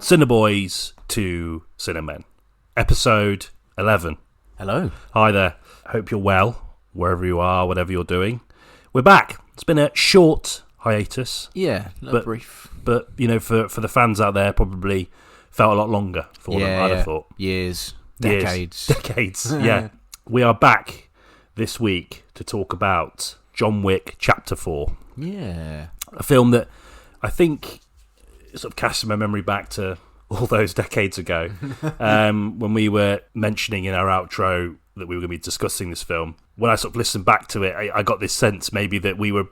Cineboys to Cinemen, episode 11. Hello. Hi there. Hope you're well, wherever you are, whatever you're doing. We're back. It's been a short hiatus. Yeah, brief. But, you know, for the fans out there, probably felt a lot longer for them, I'd have thought. Years. Decades. Decades, yeah. We are back this week to talk about John Wick Chapter 4. Yeah. A film that I think sort of casts my memory back to all those decades ago when we were mentioning in our outro that we were going to be discussing this film. When I sort of listened back to it, I got this sense maybe that we were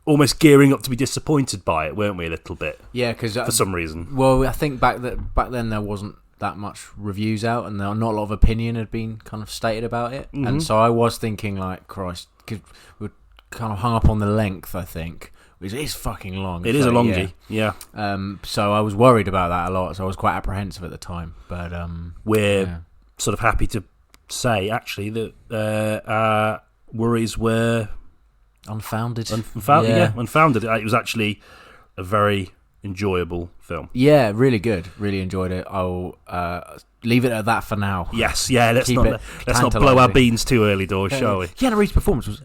almost gearing up to be disappointed by it, weren't we, a little bit? Yeah, because for some reason. Well, I think back then there wasn't that much reviews out, and not a lot of opinion had been kind of stated about it, and so I was thinking, like, Christ, because we were kind of hung up on the length. I think it is fucking long. It is a longie, yeah. So I was worried about that a lot. So I was quite apprehensive at the time, but we're sort of happy to say actually that our worries were unfounded. Unfounded. It was actually a very enjoyable film. Yeah, really good. Really enjoyed it. I'll leave it at that for now. Yes, yeah. Let's not blow our beans too early doors, shall we? Keanu Reeves' performance was.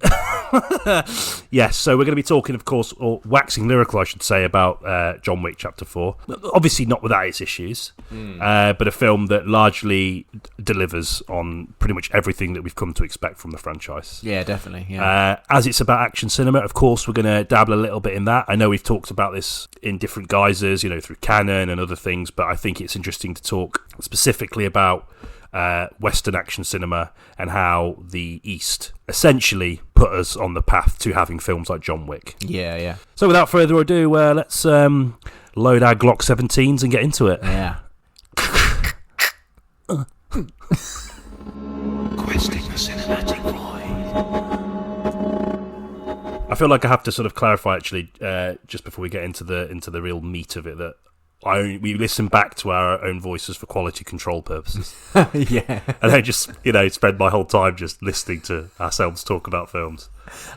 Yes, so we're going to be talking, of course, or waxing lyrical, I should say, about John Wick Chapter 4. Obviously, not without its issues, but a film that largely delivers on pretty much everything that we've come to expect from the franchise. Yeah, definitely. Yeah. As it's about action cinema, of course, we're going to dabble a little bit in that. I know we've talked about this in different guises, you know, through canon and other things, but I think it's interesting to talk specifically about Western action cinema and how the East essentially put us on the path to having films like John Wick. Yeah. So without further ado, let's load our Glock 17s and get into it. Yeah. Questing the cinematic void. I feel like I have to sort of clarify actually, just before we get into the real meat of it, that we listen back to our own voices for quality control purposes. Yeah. And I just, spend my whole time just listening to ourselves talk about films.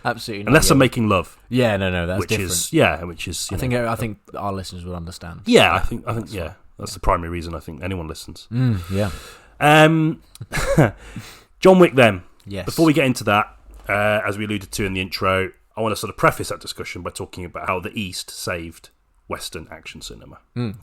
Absolutely. Unless I'm making love. Yeah, no, that's different. Which is. I think our listeners will understand. Yeah, I think that's the primary reason I think anyone listens. Yeah. John Wick then. Yes. Before we get into that, as we alluded to in the intro, I want to sort of preface that discussion by talking about how the East saved Western action cinema.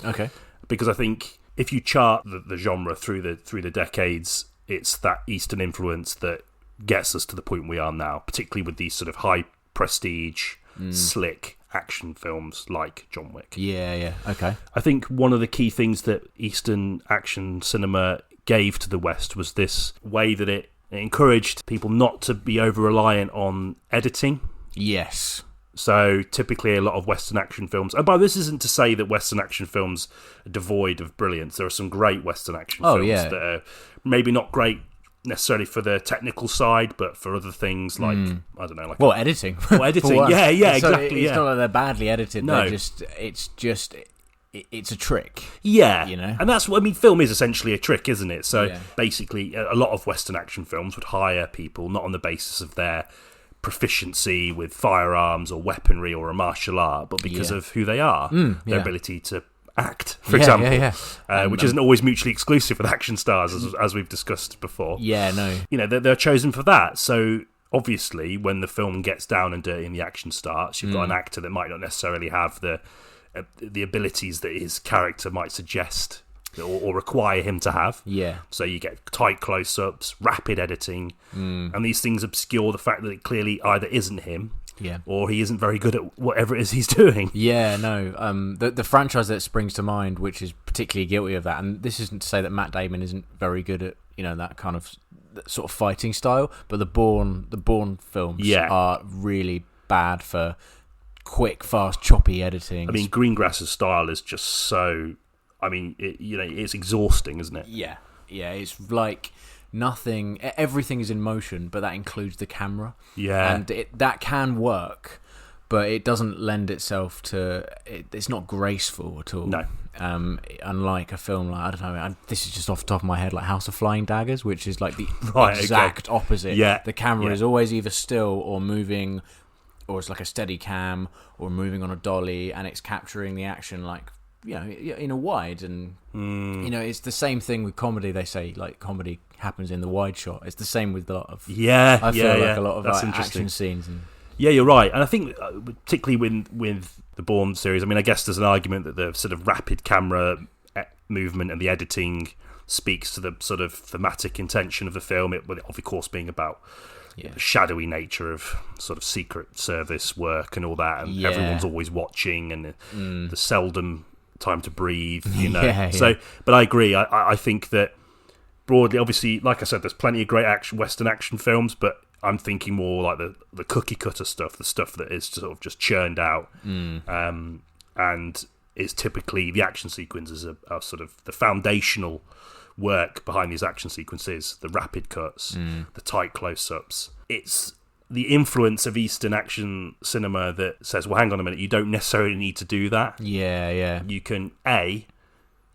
Okay. Because I think if you chart the genre through the decades, it's that Eastern influence that gets us to the point we are now, particularly with these sort of high prestige, slick action films like John Wick. Yeah. Okay. I think one of the key things that Eastern action cinema gave to the West was this way that it encouraged people not to be over-reliant on editing. Yes. So typically a lot of Western action films, and by this isn't to say that Western action films are devoid of brilliance. There are some great Western action films that are maybe not great necessarily for the technical side, but for other things like, I don't know, like... Well, editing. Editing, yeah, exactly. It's not like they're badly edited. No. It's a trick. Yeah. You know? And that's what, film is essentially a trick, isn't it? So basically a lot of Western action films would hire people not on the basis of their proficiency with firearms or weaponry or a martial art, but because of who they are, their ability to act, for example, which isn't always mutually exclusive with action stars, as we've discussed before. Yeah, no. They're chosen for that. So obviously, when the film gets down and dirty and the action starts, you've got an actor that might not necessarily have the abilities that his character might suggest or require him to have. Yeah. So you get tight close-ups, rapid editing, and these things obscure the fact that it clearly either isn't him, or he isn't very good at whatever it is he's doing. Yeah, no. The franchise that springs to mind, which is particularly guilty of that, and this isn't to say that Matt Damon isn't very good at that kind of sort of fighting style, but the Bourne films are really bad for quick, fast, choppy editing. I mean, Greengrass's style is just so... I mean, it's exhausting, isn't it? Yeah, it's like nothing. Everything is in motion, but that includes the camera. Yeah, and that can work, but it doesn't lend itself to. It's not graceful at all. No. Unlike a film like, I don't know, this is just off the top of my head, like House of Flying Daggers, which is like the exact opposite. Yeah, the camera is always either still or moving, or it's like a steady cam or moving on a dolly, and it's capturing the action like in a wide, and it's the same thing with comedy. They say like comedy happens in the wide shot. It's the same with a lot of I feel like a lot of like, action scenes. And yeah, you're right, and I think particularly with the Bourne series, I mean, I guess there's an argument that the sort of rapid camera movement and the editing speaks to the sort of thematic intention of the film. It, with of course, being about the shadowy nature of sort of secret service work and all that, and everyone's always watching, and the seldom time to breathe, So, but I agree. I think that broadly, obviously, like I said, there's plenty of great Western action films, but I'm thinking more like the cookie cutter stuff, the stuff that is sort of just churned out, and is typically the action sequences are sort of the foundational work behind these action sequences, the rapid cuts, the tight close-ups. It's the influence of Eastern action cinema that says, well, hang on a minute, you don't necessarily need to do that. Yeah. You can,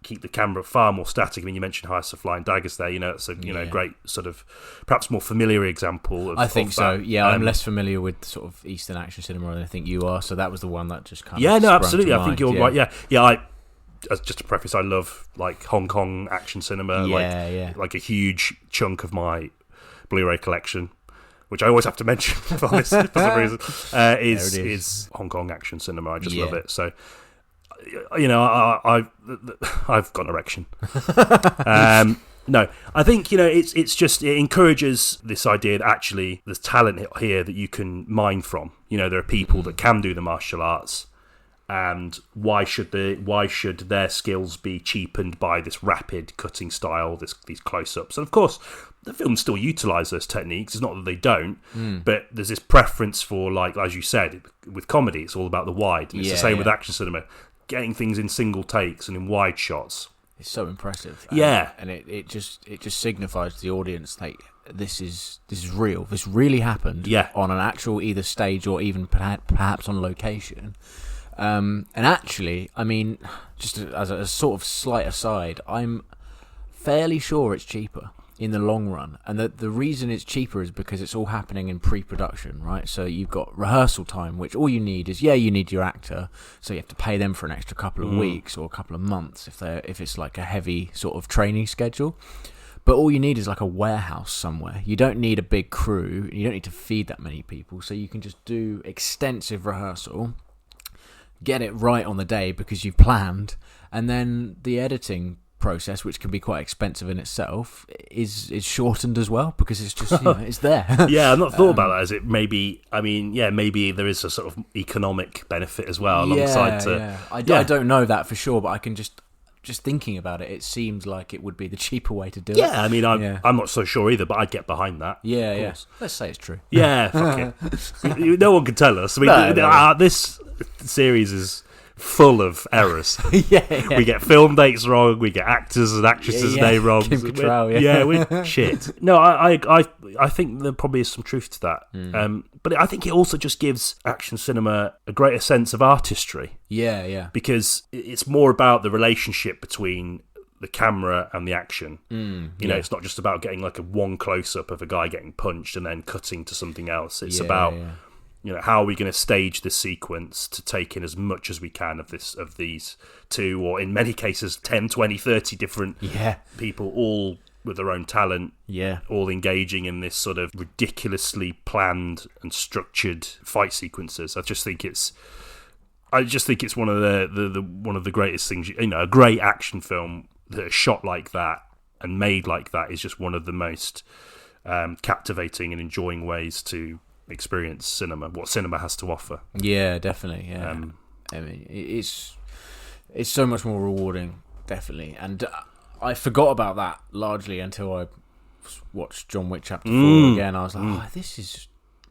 keep the camera far more static. I mean, you mentioned Hiatus of Flying Daggers there. It's a great sort of perhaps more familiar example. I think so. Yeah, I'm less familiar with sort of Eastern action cinema than I think you are. So that was the one that just kind of absolutely. I think you're right. Yeah. Just to preface, I love like Hong Kong action cinema. Like a huge chunk of my Blu-ray collection, which I always have to mention for some reason, is Hong Kong action cinema. I just love it. So. I've got an erection. No, I think it's just it encourages this idea that actually there's talent here that you can mine from. There are people that can do the martial arts, and why should their skills be cheapened by this rapid cutting style, these close-ups? And of course, the films still utilise those techniques. It's not that they don't, but there's this preference for, like as you said, with comedy, it's all about the wide. And it's the same with action cinema. Getting things in single takes and in wide shots. It's so impressive. And it just signifies to the audience like this is real. This really happened on an actual either stage or even perhaps on location. And actually, I mean, just as a sort of slight aside, I'm fairly sure it's cheaper in the long run, and the reason it's cheaper is because it's all happening in pre-production, right? So you've got rehearsal time, which all you need is you need your actor, so you have to pay them for an extra couple of weeks or a couple of months if it's like a heavy sort of training schedule. But all you need is like a warehouse somewhere. You don't need a big crew. You don't need to feed that many people, so you can just do extensive rehearsal, get it right on the day because you've planned, and then the editing process, which can be quite expensive in itself, is shortened as well because it's just it's there. I've not thought about that. As it maybe, maybe there is a sort of economic benefit as well alongside. I don't know that for sure, but I can just thinking about it, it seems like it would be the cheaper way to do it. I mean, I'm not so sure either, but I'd get behind that. Yeah. Let's say it's true. Fuck it. No one can tell us. I mean, this series is full of errors. We get film dates wrong, we get actors and actresses' name wrong. Kim Cattrall, we're shit. No, I think there probably is some truth to that. But I think it also just gives action cinema a greater sense of artistry. Because it's more about the relationship between the camera and the action. It's not just about getting like one close-up of a guy getting punched and then cutting to something else. It's about how are we going to stage this sequence to take in as much as we can of these two, or in many cases 10, 20, 30 different people, all with their own talent, all engaging in this sort of ridiculously planned and structured fight sequences. I just think it's one of the greatest things. A great action film that is shot like that and made like that is just one of the most captivating and enjoying ways to experience cinema, what cinema has to offer. Definitely. I mean, it's so much more rewarding, definitely. And I forgot about that largely until I watched John Wick Chapter 4 again. I was like, this is...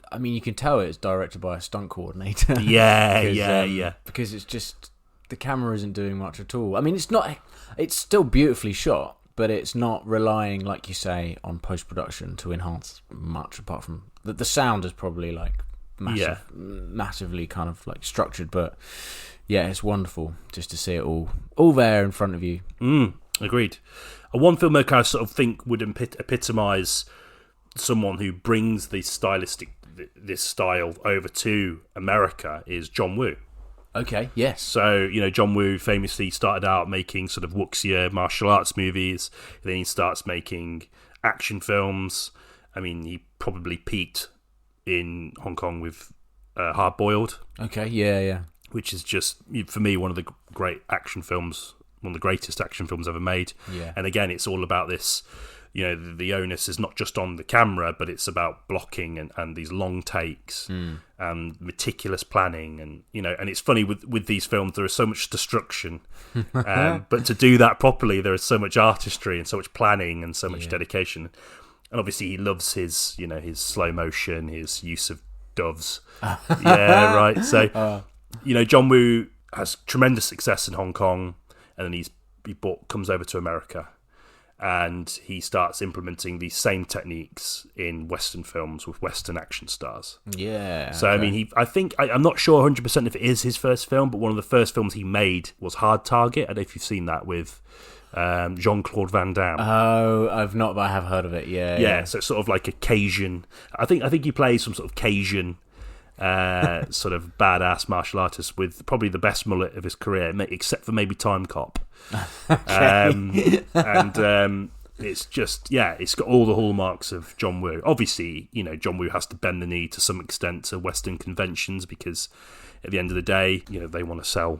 I mean, you can tell it's directed by a stunt coordinator. Because it's just... The camera isn't doing much at all. I mean, it's still beautifully shot, but it's not relying, like you say, on post-production to enhance much, apart from... The sound is probably like massively kind of like structured, but it's wonderful just to see it all there in front of you. Agreed. One filmmaker I sort of think would epitomise someone who brings this style over to America is John Woo. Okay, yes. So, John Woo famously started out making sort of wuxia martial arts movies. Then he starts making action films. I mean, he probably peaked in Hong Kong with Hard Boiled. Okay, yeah. Which is just, for me, one of the great action films, one of the greatest action films ever made. Yeah. And again, it's all about this, the onus is not just on the camera, but it's about blocking and these long takes and meticulous planning. And, and it's funny with these films, there is so much destruction. But to do that properly, there is so much artistry and so much planning and so much dedication. And obviously he loves his, his slow motion, his use of doves. Yeah, right. So, John Woo has tremendous success in Hong Kong, and then comes over to America, and he starts implementing these same techniques in Western films with Western action stars. Yeah. So, okay. I mean, I'm not sure 100% if it is his first film, but one of the first films he made was Hard Target. I don't know if you've seen that with Jean-Claude Van Damme. Oh, I've not, but I have heard of it. Yeah. So it's sort of like a Cajun. I think he plays some sort of Cajun sort of badass martial artist with probably the best mullet of his career, except for maybe Time Cop. And it's just, it's got all the hallmarks of John Woo. Obviously, John Woo has to bend the knee to some extent to Western conventions, because at the end of the day, they want to sell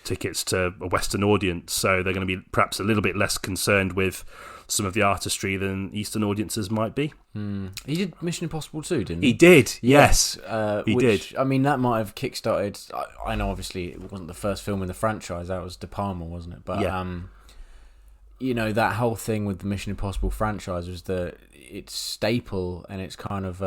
tickets to a Western audience, so they're going to be perhaps a little bit less concerned with some of the artistry than Eastern audiences might be. He did Mission Impossible 2, didn't he? He did, yes. He did. I mean, that might have kickstarted. I know, obviously, it wasn't the first film in the franchise. That was De Palma, wasn't it? But that whole thing with the Mission Impossible franchise was that its staple and its kind of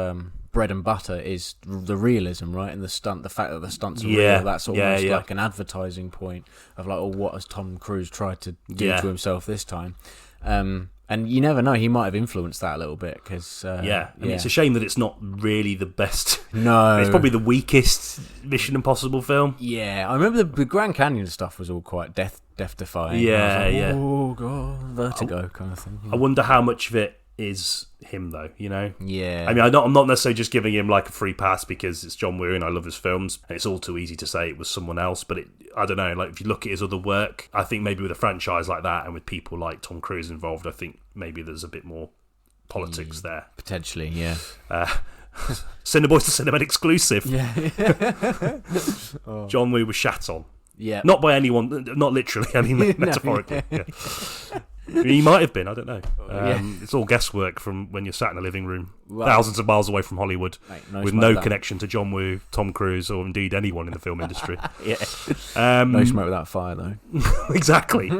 bread and butter is the realism, right? And the fact that the stunts are real. That's almost like an advertising point of like, what has Tom Cruise tried to do to himself this time? And you never know, he might have influenced that a little bit, because I mean, it's a shame that it's not really the best. No, it's probably the weakest Mission Impossible film. I remember the Grand Canyon stuff was all quite death-defying. Oh god, vertigo kind of thing. I wonder how much of it is him, though. I mean, I'm not necessarily just giving him like a free pass because it's John Woo and I love his films, and it's all too easy to say it was someone else. But I don't know, like if you look at his other work, I think maybe with a franchise like that and with people like Tom Cruise involved, I think maybe there's a bit more politics there. Potentially, Cineboys to Cinema exclusive. John Woo was shat on. Not by anyone, not literally, I mean metaphorically. He might have been, I don't know. It's all guesswork from when you're sat in a living room thousands of miles away from Hollywood, with no connection to John Woo, Tom Cruise, or indeed anyone in the film industry. No smoke without fire, though. Exactly.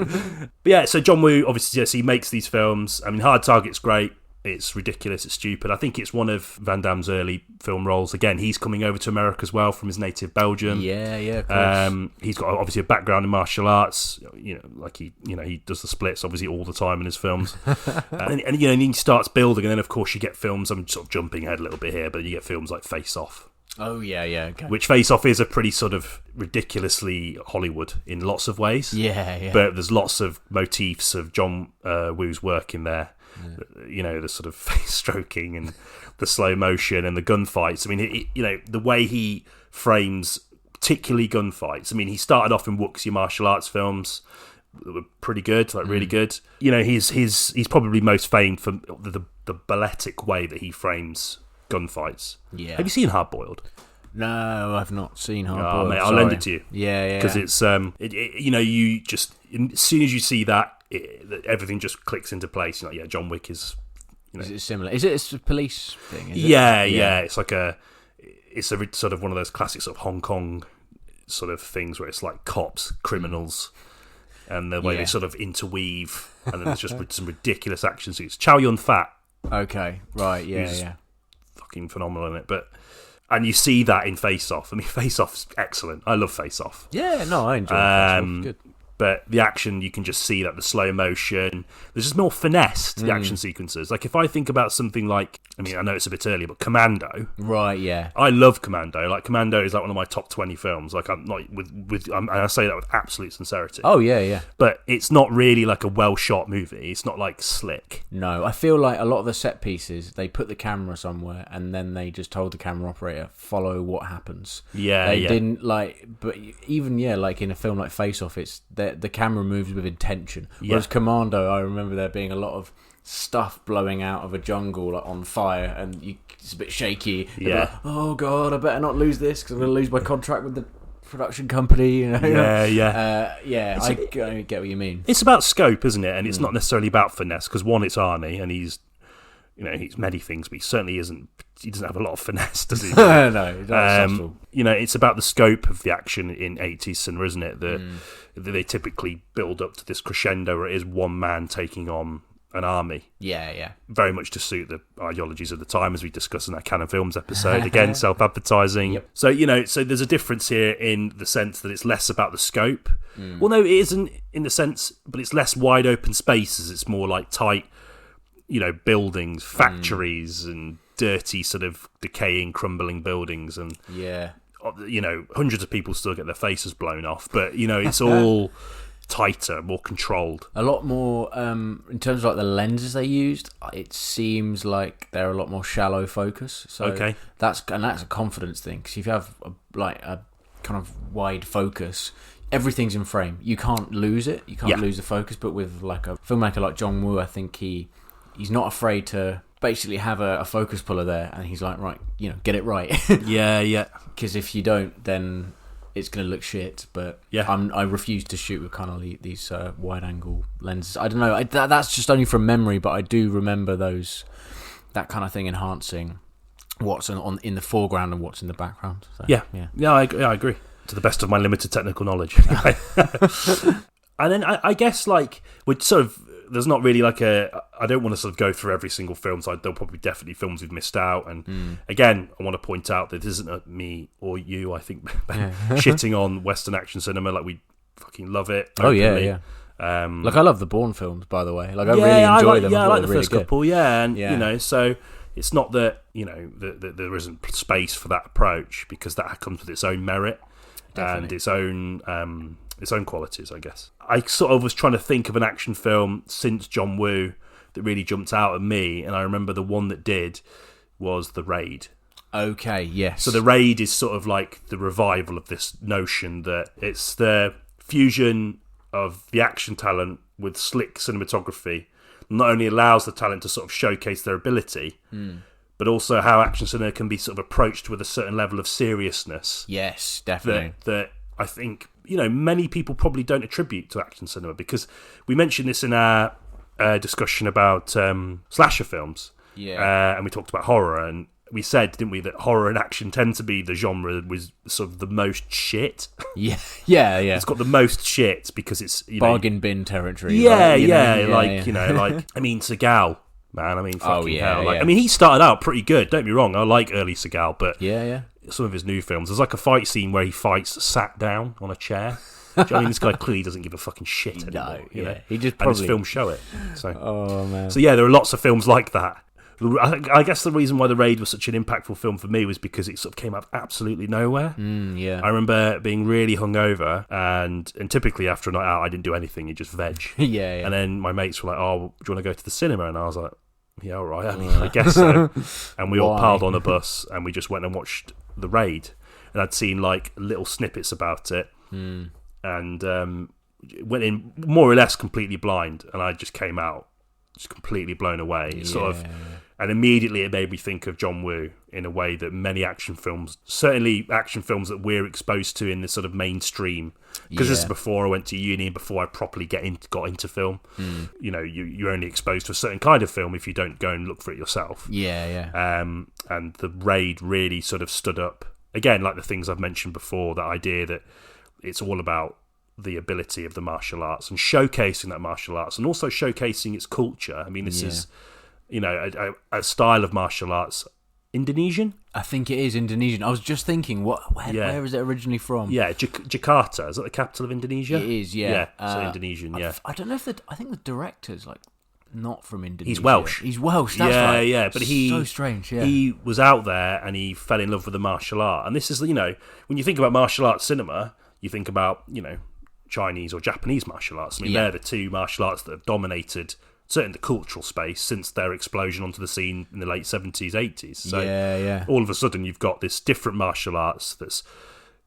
But so John Woo, obviously, yes, he makes these films. I mean, Hard Target's great. It's ridiculous. It's stupid. I think it's one of Van Damme's early film roles. Again, he's coming over to America as well from his native Belgium. Of course. He's got obviously a background in martial arts. Like he does the splits obviously all the time in his films. and he starts building, and then of course you get films. I'm sort of jumping ahead a little bit here, but you get films like Face Off. Oh okay. Which Face Off is a pretty sort of ridiculously Hollywood in lots of ways. But there's lots of motifs of John Woo's work in there. The sort of face stroking and the slow motion and the gunfights. I mean, the way he frames, particularly gunfights. I mean, he started off in wuxia martial arts films that were pretty good, like really good. He's probably most famed for the balletic way that he frames gunfights. Have you seen Hard Boiled? No, I've not seen Hard Boiled. Mate, I'll lend it to you. Because it's you just, as soon as you see that, everything just clicks into place. John Wick is. Is it similar? Is it a police thing? It's like it's a sort of one of those classic sort of Hong Kong sort of things where it's like cops, criminals, and the way they sort of interweave, and then there's just some ridiculous action scenes. Chow Yun-fat. Okay, right, fucking phenomenal in it, and you see that in Face Off. I mean, Face Off's excellent. I love Face Off. Yeah, no, I enjoy Face Off. Good. But the action, you can just see that the slow motion, there's just more finesse to the action sequences. Like if I think about something like, I mean, I know it's a bit early, but Commando. Right, yeah. I love Commando. Like Commando is like one of my top 20 films. Like I'm not and I say that with absolute sincerity. Oh yeah, yeah. But it's not really like a well shot movie. It's not like slick. No, I feel like a lot of the set pieces, they put the camera somewhere and then they just told the camera operator, follow what happens. Yeah, they didn't like, but even like in a film like Face Off, it's the camera moves with intention. Whereas Commando, I remember there being a lot of stuff blowing out of a jungle like on fire, and it's a bit shaky. Yeah. Like, oh god, I better not lose this because I'm going to lose my contract with the production company. Yeah. I get what you mean. It's about scope, isn't it? And it's not necessarily about finesse because one, it's Arnie, and he's many things, but he certainly isn't. He doesn't have a lot of finesse, does he? No, that's subtle. It's about the scope of the action in 80s cinema, isn't it? That they typically build up to this crescendo where it is one man taking on an army. Yeah. Very much to suit the ideologies of the time, as we discussed in our Canon Films episode. Again, self-advertising. Yep. So, so there's a difference here in the sense that it's less about the scope. Well, no, it isn't in the sense, but it's less wide open spaces. It's more like tight, buildings, factories, and dirty sort of decaying, crumbling buildings, and hundreds of people still get their faces blown off, but it's all tighter, more controlled, a lot more in terms of like the lenses they used. It seems like they're a lot more shallow focus, so that's a confidence thing, because if you have a kind of wide focus, everything's in frame, you can't lose it, you can't lose the focus. But with like a filmmaker like John Woo, I think he's not afraid to basically have a focus puller there, and he's like, right, get it right. yeah. Because if you don't, then it's going to look shit. But I refuse to shoot with kind of these wide angle lenses. I don't know. That's just only from memory, but I do remember that kind of thing enhancing what's in the foreground and what's in the background. So, yeah. I agree. To the best of my limited technical knowledge. And then I guess like we're sort of. There's not really like I don't want to sort of go through every single film, so there'll probably definitely films we've missed out. And again, I want to point out that this isn't me or you, I think, shitting on Western action cinema. Like, we fucking love it. Openly. Oh, yeah. Like, I love the Bourne films, by the way. Like, I really enjoy them. Yeah, I like the really first good. couple, and, so it's not that, that there isn't space for that approach, because that comes with its own merit. Definitely. And its own qualities, I guess. I sort of was trying to think of an action film since John Woo that really jumped out at me, and I remember the one that did was The Raid. Okay, yes. So The Raid is sort of like the revival of this notion that it's the fusion of the action talent with slick cinematography. Not only allows the talent to sort of showcase their ability, but also how action cinema can be sort of approached with a certain level of seriousness. Yes, definitely. That I think, many people probably don't attribute to action cinema, because we mentioned this in our discussion about slasher films. Yeah. And we talked about horror, and we said, didn't we, that horror and action tend to be the genre with sort of the most shit. Yeah. It's got the most shit because it's bargain bin territory. Yeah, right? Like I mean, Seagal. Man, I mean, fucking hell. I mean, he started out pretty good, don't be wrong. I like early Seagal, but some of his new films, there's like a fight scene where he fights sat down on a chair. Do you know what I mean? This guy clearly doesn't give a fucking shit anymore. He just and his films show it. So. Oh, man. So, there are lots of films like that. I guess the reason why The Raid was such an impactful film for me was because it sort of came out of absolutely nowhere. I remember being really hungover, and typically after a night out, I didn't do anything. You just veg. And then my mates were like, "Oh, do you want to go to the cinema?" And I was like, "Yeah, all right. I mean, I guess so." And we all piled on a bus, and we just went and watched The Raid. And I'd seen like little snippets about it, and went in more or less completely blind, and I just came out just completely blown away. And immediately it made me think of John Woo in a way that many action films, certainly action films that we're exposed to in this sort of mainstream, because this is before I went to uni and before I properly got into film. You're only exposed to a certain kind of film if you don't go and look for it yourself. And The Raid really sort of stood up, again, like the things I've mentioned before, that idea that it's all about the ability of the martial arts and showcasing that martial arts, and also showcasing its culture. I mean, this is a style of martial arts, Indonesian. I think it is Indonesian. I was just thinking, where is it originally from? Yeah, Jakarta. Is that the capital of Indonesia? It is, yeah. Yeah, so Indonesian, yeah. I don't know if I think the director's like not from Indonesia. He's Welsh. He's Welsh, that's right. Yeah, but so strange, yeah. He was out there and he fell in love with the martial art. And this is, when you think about martial arts cinema, you think about, Chinese or Japanese martial arts. I mean, they're the two martial arts that have dominated certainly the cultural space since their explosion onto the scene in the late 70s, 80s. So all of a sudden you've got this different martial arts that's,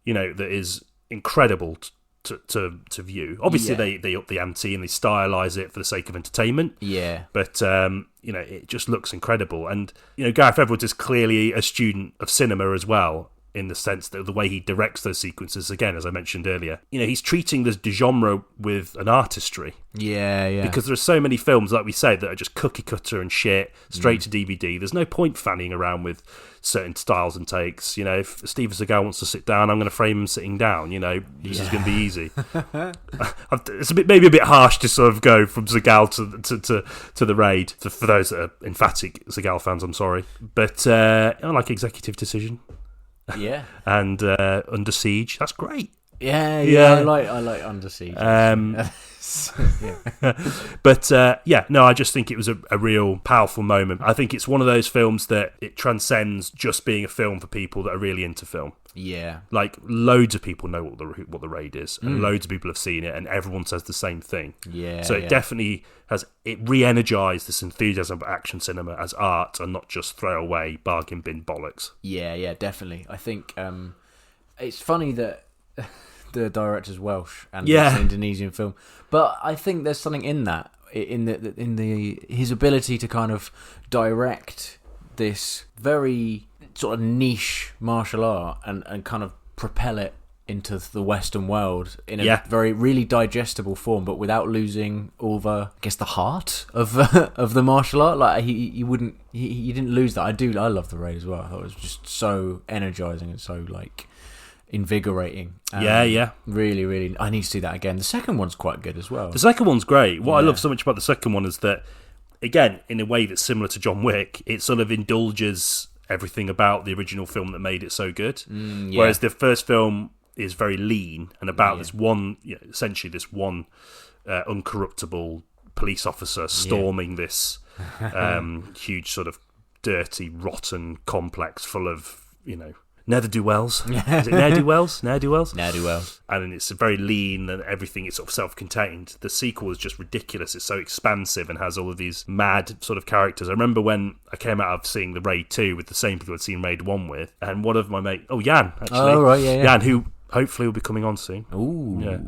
that is incredible to view. Obviously they up the ante and they stylise it for the sake of entertainment. Yeah. But, it just looks incredible. And, Gareth Edwards is clearly a student of cinema as well, in the sense that the way he directs those sequences, again, as I mentioned earlier, he's treating this genre with an artistry. Yeah. Because there are so many films, like we say, that are just cookie cutter and shit, straight to DVD. There's no point fanning around with certain styles and takes. If Steven Seagal wants to sit down, I'm going to frame him sitting down. This is going to be easy. It's maybe a bit harsh to sort of go from Seagal to the Raid. For those that are emphatic Seagal fans, I'm sorry. But I like Executive Decision. Yeah. And Under Siege, that's great. Yeah. I like Under Siege. But I just think it was a real powerful moment. I think it's one of those films that it transcends just being a film for people that are really into film. Yeah. Like, loads of people know what the Raid is, and loads of people have seen it, and everyone says the same thing. Yeah. So it definitely it re-energised this enthusiasm for action cinema as art and not just throwaway bargain bin bollocks. Yeah, definitely. I think it's funny that the director's Welsh and it's an Indonesian film, but I think there's something in that, in his ability to kind of direct this very sort of niche martial art and kind of propel it into the Western world in a very really digestible form, but without losing all the heart of the martial art. Like he didn't lose that. I love the Raid as well. I thought it was just so energizing and so like invigorating. Really, really. I need to see that again. The second one's quite good as well. The second one's great. What I love so much about the second one is that, again, in a way that's similar to John Wick, it sort of indulges everything about the original film that made it so good. Whereas the first film is very lean and about this one, essentially this one uncorruptible police officer storming this huge sort of dirty, rotten complex full of, ne'er-do-wells. Is it ne'er-do-wells? Ne'er-do-wells? Ne'er-do-wells. And it's very lean and everything is sort of self-contained. The sequel is just ridiculous. It's so expansive and has all of these mad sort of characters. I remember when I came out of seeing the Raid 2 with the same people I'd seen Raid 1 with, and one of my mates, Jan, actually. Oh, right, yeah. Jan, who hopefully will be coming on soon. Ooh. Yeah.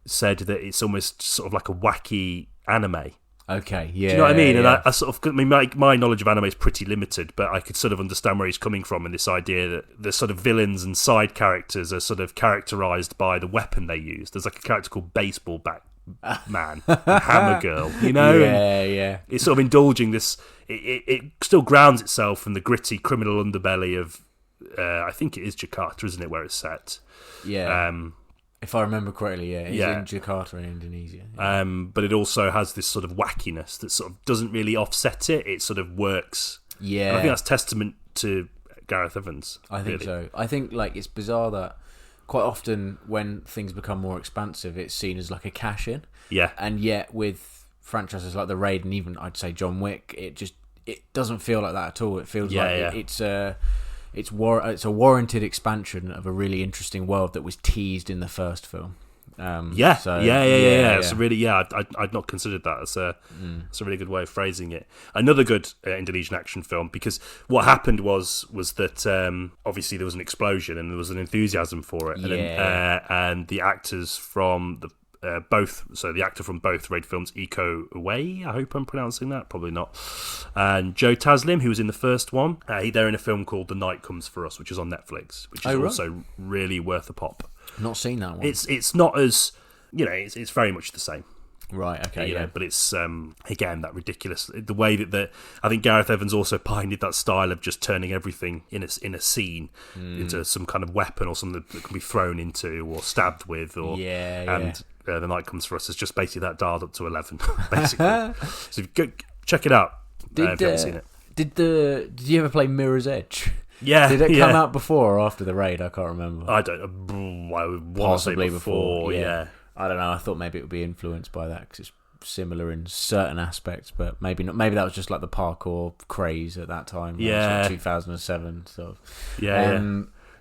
Said that it's almost sort of like a wacky anime. Okay, yeah. Do you know what I mean? And I sort of, my knowledge of anime is pretty limited, but I could sort of understand where he's coming from in this idea that the sort of villains and side characters are sort of characterised by the weapon they use. There's like a character called Baseball Bat Man, and Hammer Girl, Yeah. It's sort of indulging this. It still grounds itself in the gritty criminal underbelly of, I think it is Jakarta, isn't it, where it's set? Yeah. If I remember correctly, it's in Jakarta in Indonesia. But it also has this sort of wackiness that sort of doesn't really offset it. It sort of works. Yeah. And I think that's testament to Gareth Evans. I think so. I think like it's bizarre that quite often when things become more expansive, it's seen as like a cash in. Yeah. And yet with franchises like The Raid and even I'd say John Wick, it doesn't feel like that at all. It feels it's a warranted expansion of a really interesting world that was teased in the first film. It's really I'd not considered that. It's a really good way of phrasing it. Another good Indonesian action film, because what happened was that obviously there was an explosion and there was an enthusiasm for it, and the actors from the the actor from both Raid films, Iko Uwais, I hope I'm pronouncing that, probably not, and Joe Taslim, who was in the first one, they're in a film called The Night Comes For Us, which is on Netflix, which is also really worth a pop. Not seen that one. It's not as, it's very much the same. Right, okay, but it's, again, that ridiculous, the way that I think Gareth Evans also pioneered that style of just turning everything in a scene into some kind of weapon or something that can be thrown into or stabbed with, or The Night Comes For Us is just basically that dialed up to 11, basically. So go, check it out if you haven't seen it. Did you ever play Mirror's Edge? Yeah. Did it come out before or after The Raid? I can't remember. I would want to say Possibly before. Yeah. I don't know. I thought maybe it would be influenced by that because it's similar in certain aspects, but maybe not. Maybe that was just like the parkour craze at that time. Yeah. Sort of 2007. So Yeah.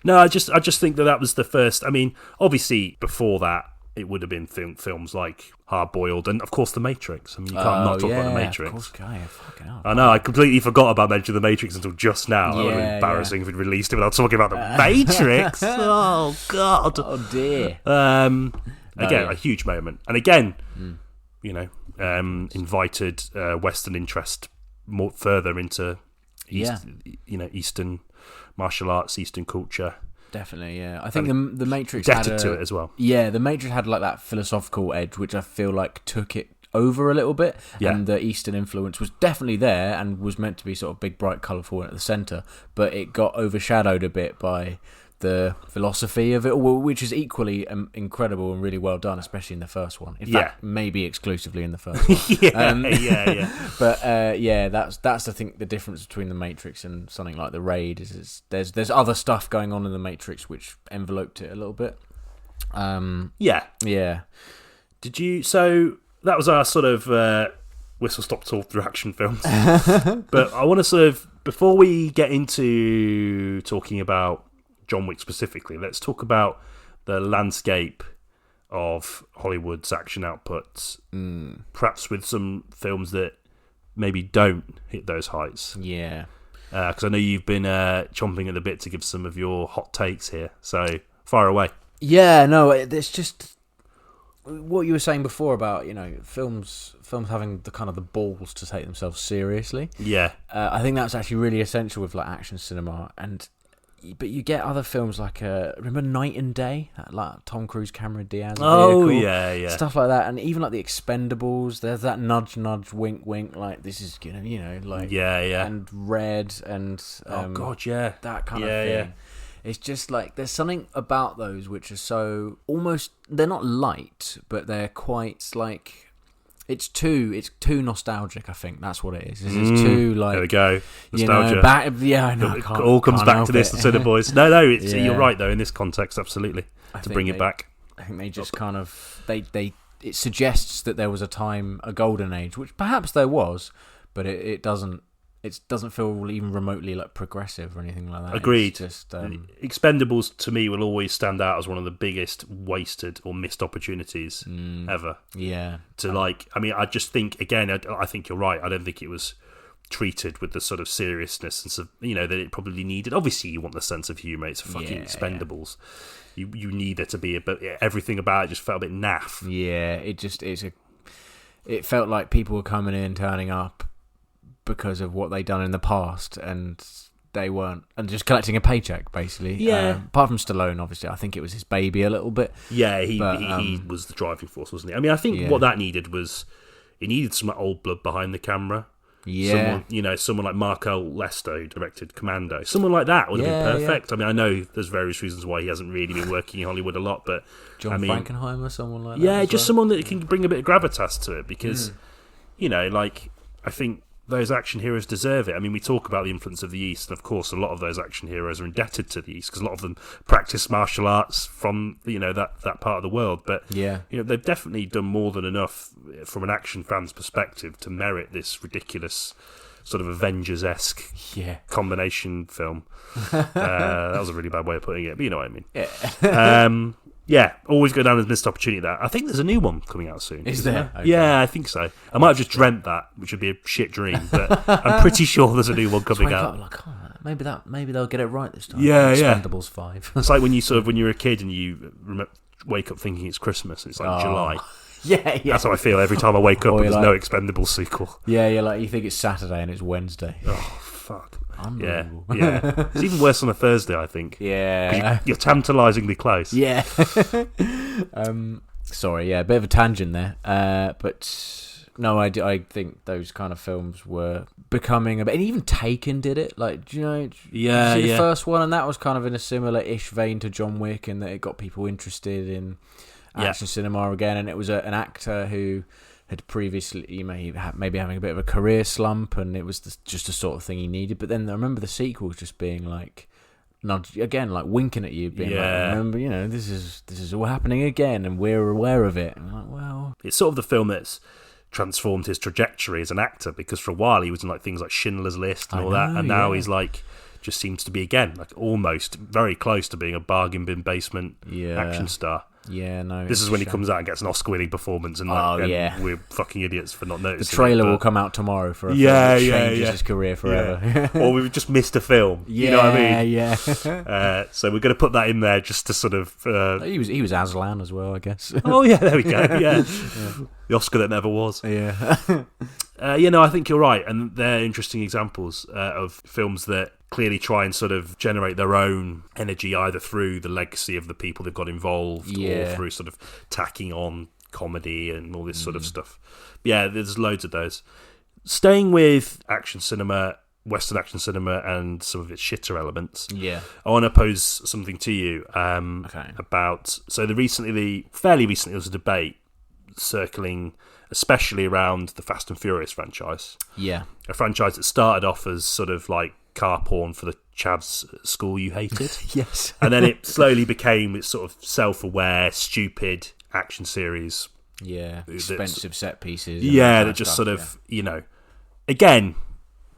No, I just think that was the first. I mean, obviously before that, it would have been films like Hard Boiled and of course The Matrix. I mean, you can't not talk about The Matrix. Of course, fucking hell. I know. I completely forgot about mentioning The Matrix until just now. That would have been embarrassing if we'd released it without talking about The Matrix. Oh God. Oh dear. Again, a huge moment, and again, invited Western interest more further into Eastern martial arts, Eastern culture. Definitely, yeah. I think the Matrix adapted to it as well. Yeah, the Matrix had like that philosophical edge, which I feel like took it over a little bit. Yeah. And the Eastern influence was definitely there and was meant to be sort of big, bright, colourful at the centre, but it got overshadowed a bit by the philosophy of it, which is equally incredible and really well done, especially in the first one. In fact, maybe exclusively in the first one. yeah. But that's I think the difference between the Matrix and something like the Raid is there's other stuff going on in the Matrix which enveloped it a little bit. Yeah. Did you? So that was our sort of whistle stop tour through action films. But I want to sort of, before we get into talking about John Wick specifically, let's talk about the landscape of Hollywood's action outputs, perhaps with some films that maybe don't hit those heights. Yeah. Because I know you've been chomping at the bit to give some of your hot takes here, so fire away. Yeah, no, it's just what you were saying before about, films having the kind of the balls to take themselves seriously. Yeah. I think that's actually really essential with like action cinema, but you get other films like remember Night and Day, like Tom Cruise, Cameron Diaz vehicle, yeah, stuff like that, and even like The Expendables. There's that nudge, wink, wink, like this is gonna, like and Red and oh god, yeah, that kind of thing. Yeah. It's just like there's something about those which are so almost, they're not light, but they're quite like. It's too nostalgic. I think that's what it is. It's too like. There we go. Nostalgia. I know. It all comes back to this, the Cinema Boys. No, you're right though. In this context, absolutely, to bring it back. I think they just kind of it suggests that there was a golden age, which perhaps there was, but it doesn't feel even remotely like progressive or anything like that. Agreed. It's just Expendables to me will always stand out as one of the biggest wasted or missed opportunities ever. Yeah. I just think, again, I think you're right. I don't think it was treated with the sort of seriousness and that it probably needed. Obviously, you want the sense of humour. It's fucking Expendables. Yeah. You need there to be but everything about it just felt a bit naff. Yeah, it felt like people were coming in, turning up because of what they'd done in the past, and they weren't, and just collecting a paycheck basically. Yeah. Apart from Stallone, obviously, I think it was his baby a little bit. Yeah, he was the driving force, wasn't he? I mean, I think what that needed was it needed some old blood behind the camera. Yeah, someone like Marco Lesto, who directed Commando. Someone like that would have been perfect. Yeah. I mean, I know there's various reasons why he hasn't really been working in Hollywood a lot, but John Frankenheimer, someone like that. Yeah, just someone that can bring a bit of gravitas to it, because I think those action heroes deserve it. I mean, we talk about the influence of the East, and of course a lot of those action heroes are indebted to the East because a lot of them practice martial arts from that part of the world. But they've definitely done more than enough from an action fan's perspective to merit this ridiculous sort of Avengers-esque combination film. That was a really bad way of putting it, but you know what I mean. Always go down as missed opportunity there. I think there's a new one coming out soon. Is there? Okay. Yeah, I think so. I might have just dreamt that, which would be a shit dream, but I'm pretty sure there's a new one coming out. Maybe they'll get it right this time. Yeah, Expendables 5. It's like when you're a kid and you wake up thinking it's Christmas and it's like July. Yeah. That's how I feel every time I wake up and there's no Expendables sequel. Yeah, you think it's Saturday and it's Wednesday. Oh, fuck. Unbelievable. Yeah. It's even worse on a Thursday, I think. Yeah. You're tantalisingly close. Yeah. Sorry, a bit of a tangent there. But no, I think those kind of films were becoming a bit, and even Taken did it. Like, do you know? The first one, and that was kind of in a similar-ish vein to John Wick, in that it got people interested in action cinema again, and it was an actor who had previously, maybe having a bit of a career slump, and it was just the sort of thing he needed. But then I remember the sequels just being like, again, like winking at you, being like, remember, this is all happening again, and we're aware of it. And I'm like, well, it's sort of the film that's transformed his trajectory as an actor, because for a while he was in like things like Schindler's List and all that, and now he's like, just seems to be again like almost very close to being a bargain bin basement action star. Yeah, no. This is when he comes out and gets an Oscar-winning performance, and we're fucking idiots for not noticing. The trailer will come out tomorrow for a film that changes his career forever. Or we've just missed a film. You know what I mean? Yeah. So we're going to put that in there just to sort of. He was Aslan as well, I guess. Oh yeah, there we go. Yeah, the Oscar that never was. Yeah. I think you're right, and they're interesting examples of films that clearly try and sort of generate their own energy, either through the legacy of the people they've got involved or through sort of tacking on comedy and all this sort of stuff. Yeah, there's loads of those. Staying with action cinema, Western action cinema, and some of its shitter elements, I want to pose something to you about... So fairly recently there was a debate circling especially around the Fast and Furious franchise. Yeah. A franchise that started off as sort of like car porn for the chavs at school you hated. Yes. And then it slowly became this sort of self-aware, stupid action series. Yeah. Expensive set pieces. Yeah, that just sort of, again,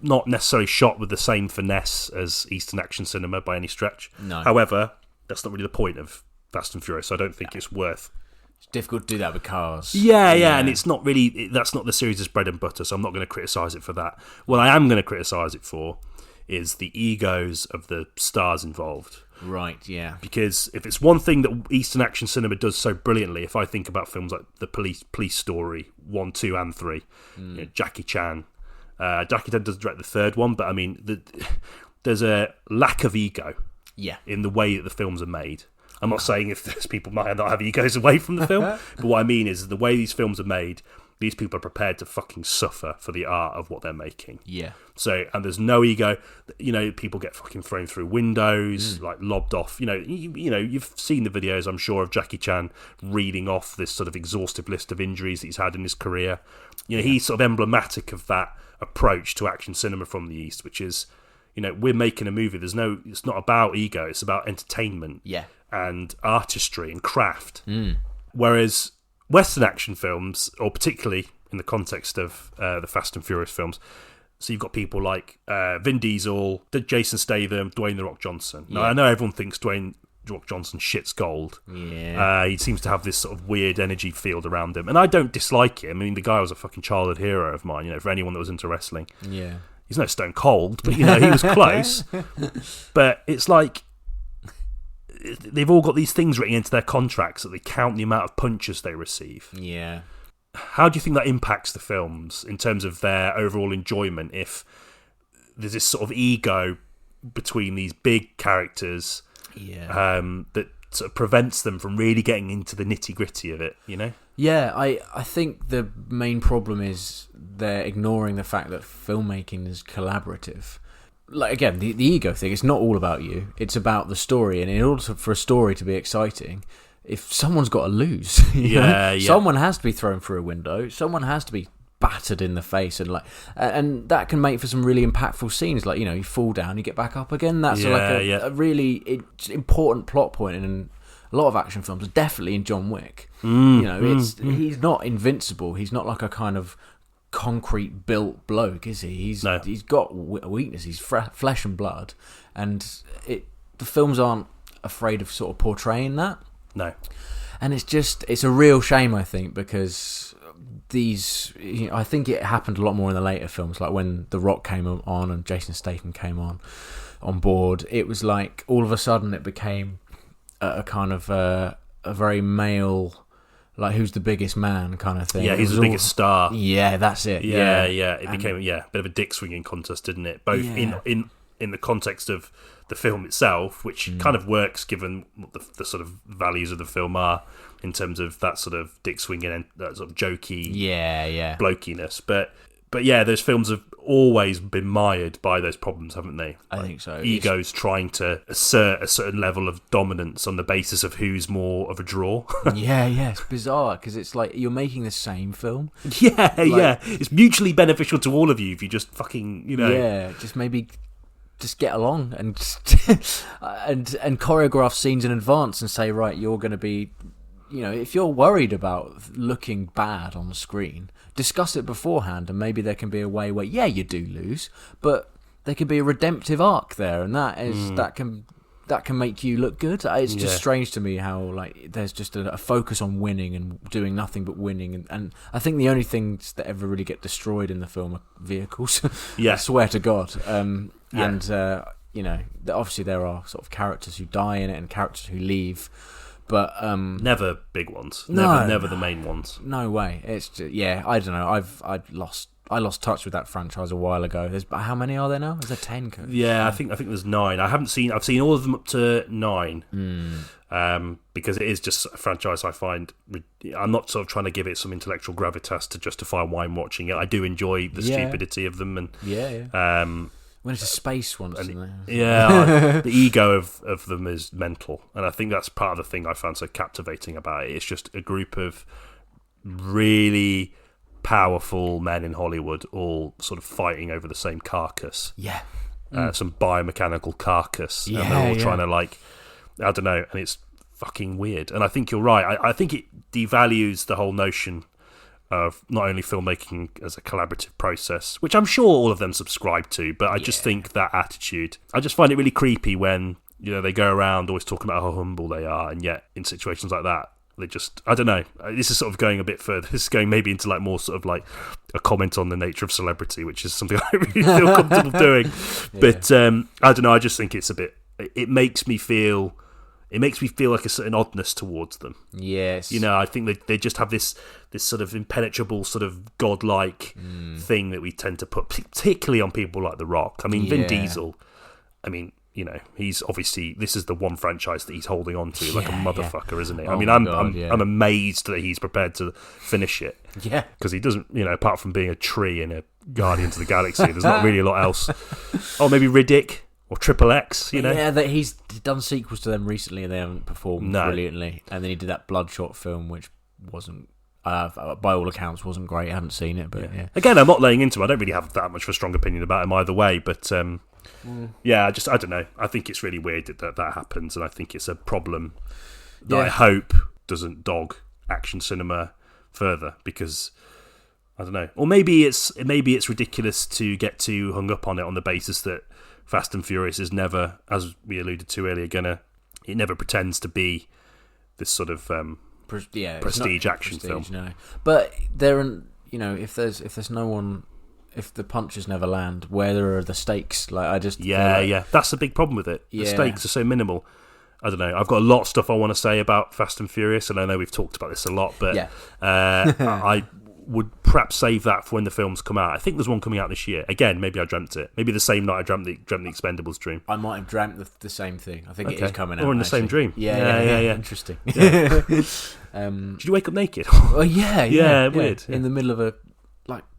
not necessarily shot with the same finesse as Eastern action cinema by any stretch. No. However, that's not really the point of Fast and Furious, so I don't think it's worth... It's difficult to do that with cars. Yeah, and it's not really... That's not the series' bread and butter, so I'm not going to criticise it for that. What I am going to criticise it for is the egos of the stars involved. Right, yeah. Because if it's one thing that Eastern action cinema does so brilliantly, if I think about films like The Police Story 1, 2 and 3, Jackie Chan doesn't direct the third one, but I mean, there's a lack of ego in the way that the films are made. I'm not saying if there's people might not have egos away from the film, but what I mean is the way these films are made, these people are prepared to fucking suffer for the art of what they're making. Yeah. So, and there's no ego. People get fucking thrown through windows, like lobbed off. You've seen the videos, I'm sure, of Jackie Chan reading off this sort of exhaustive list of injuries that he's had in his career. He's sort of emblematic of that approach to action cinema from the East, which is, we're making a movie. It's not about ego. It's about entertainment. Yeah. And artistry and craft. Whereas Western action films, or particularly in the context of the Fast and Furious films, so you've got people like Vin Diesel, Jason Statham, Dwayne The Rock Johnson. Now, I know everyone thinks Dwayne The Rock Johnson shit's gold. Yeah. He seems to have this sort of weird energy field around him. And I don't dislike him. I mean, the guy was a fucking childhood hero of mine, for anyone that was into wrestling. Yeah. He's no Stone Cold, but, he was close. But it's like... They've all got these things written into their contracts that they count the amount of punches they receive. Yeah. How do you think that impacts the films in terms of their overall enjoyment if there's this sort of ego between these big characters that sort of prevents them from really getting into the nitty-gritty of it, Yeah, I think the main problem is they're ignoring the fact that filmmaking is collaborative. Like, again, the ego thing, it's not all about you. It's about the story. And in order for a story to be exciting, if someone's got to lose, someone has to be thrown through a window. Someone has to be battered in the face. And that can make for some really impactful scenes. Like, you fall down, you get back up again. That's a really important plot point in a lot of action films, definitely in John Wick. He's not invincible. He's not like a kind of concrete built bloke, is he? He's got a weakness. He's flesh and blood, and the films aren't afraid of sort of portraying that. No, and it's a real shame, I think, because I think it happened a lot more in the later films, like when The Rock came on and Jason Statham came on board. It was like all of a sudden it became a kind of a very male, like, who's the biggest man kind of thing. Yeah, who's the biggest star. Yeah, that's it. Yeah. It became a bit of a dick swinging contest, didn't it? Both in the context of the film itself, which kind of works given what the sort of values of the film are in terms of that sort of dick swinging and that sort of jokey, blokiness. But But yeah, those films have always been mired by those problems, haven't they? I think so. Egos trying to assert a certain level of dominance on the basis of who's more of a draw. Yeah, it's bizarre because it's like you're making the same film. Yeah. It's mutually beneficial to all of you if you just fucking, Yeah, just maybe just get along and and choreograph scenes in advance and say, right, you're going to be, if you're worried about looking bad on the screen, discuss it beforehand, and maybe there can be a way where, yeah, you do lose, but there could be a redemptive arc there, and that can make you look good. It's just strange to me how like there's just a focus on winning and doing nothing but winning, and I think the only things that ever really get destroyed in the film are vehicles. Yeah, I swear to God. And obviously there are sort of characters who die in it and characters who leave. But never big ones. No, never the main ones. No way. It's just, I don't know. I lost touch with that franchise a while ago. How many are there now? Is there 10? Yeah, I think there's 9. I've seen all of them up to 9. Because it is just a franchise I find. I'm not sort of trying to give it some intellectual gravitas to justify why I'm watching it. I do enjoy the stupidity of them, and went into space once, didn't they? Yeah, the ego of them is mental, and I think that's part of the thing I found so captivating about it. It's just a group of really powerful men in Hollywood all sort of fighting over the same carcass. Yeah. Some biomechanical carcass. And they're all trying to, like, I don't know, and it's fucking weird. And I think you're right. I think it devalues the whole notion of not only filmmaking as a collaborative process, which I'm sure all of them subscribe to, but I just think that attitude, I just find it really creepy when, they go around always talking about how humble they are, and yet in situations like that, they just, I don't know, this is sort of going a bit further. This is going maybe into like more sort of like a comment on the nature of celebrity, which is something I really feel comfortable doing. But I don't know, I just think it's a bit, it makes me feel like a certain oddness towards them. Yes. I think they just have this sort of impenetrable, sort of godlike thing that we tend to put particularly on people like The Rock. I mean, Vin Diesel, he's obviously, this is the one franchise that he's holding on to like a motherfucker, isn't he? I mean, I'm amazed that he's prepared to finish it. Yeah. Because he doesn't, apart from being a tree in a Guardians of the Galaxy, there's not really a lot else. Oh, maybe Riddick. Or Triple X, Yeah, that he's done sequels to them recently and they haven't performed brilliantly. And then he did that Bloodshot film, which wasn't, by all accounts, wasn't great. I haven't seen it, but yeah. Again, I'm not laying into him. I don't really have that much of a strong opinion about him either way. But I don't know. I think it's really weird that happens, and I think it's a problem that I hope doesn't dog action cinema further, because I don't know. Or maybe it's ridiculous to get too hung up on it on the basis that Fast and Furious is never, as we alluded to earlier, it never pretends to be this sort of prestige action film. No. But if there's no one, if the punches never land, where are the stakes? Like I just that's the big problem with it. The stakes are so minimal. I don't know. I've got a lot of stuff I want to say about Fast and Furious, and I know we've talked about this a lot, but I would perhaps save that for when the films come out. I think there's one coming out this year. Again, maybe I dreamt it. Maybe the same night I dreamt the Expendables dream. I might have dreamt the same thing. I think it is coming out. Or in the same dream. Yeah. Interesting. Yeah. Did you wake up naked? Oh, yeah. Weird. In the middle of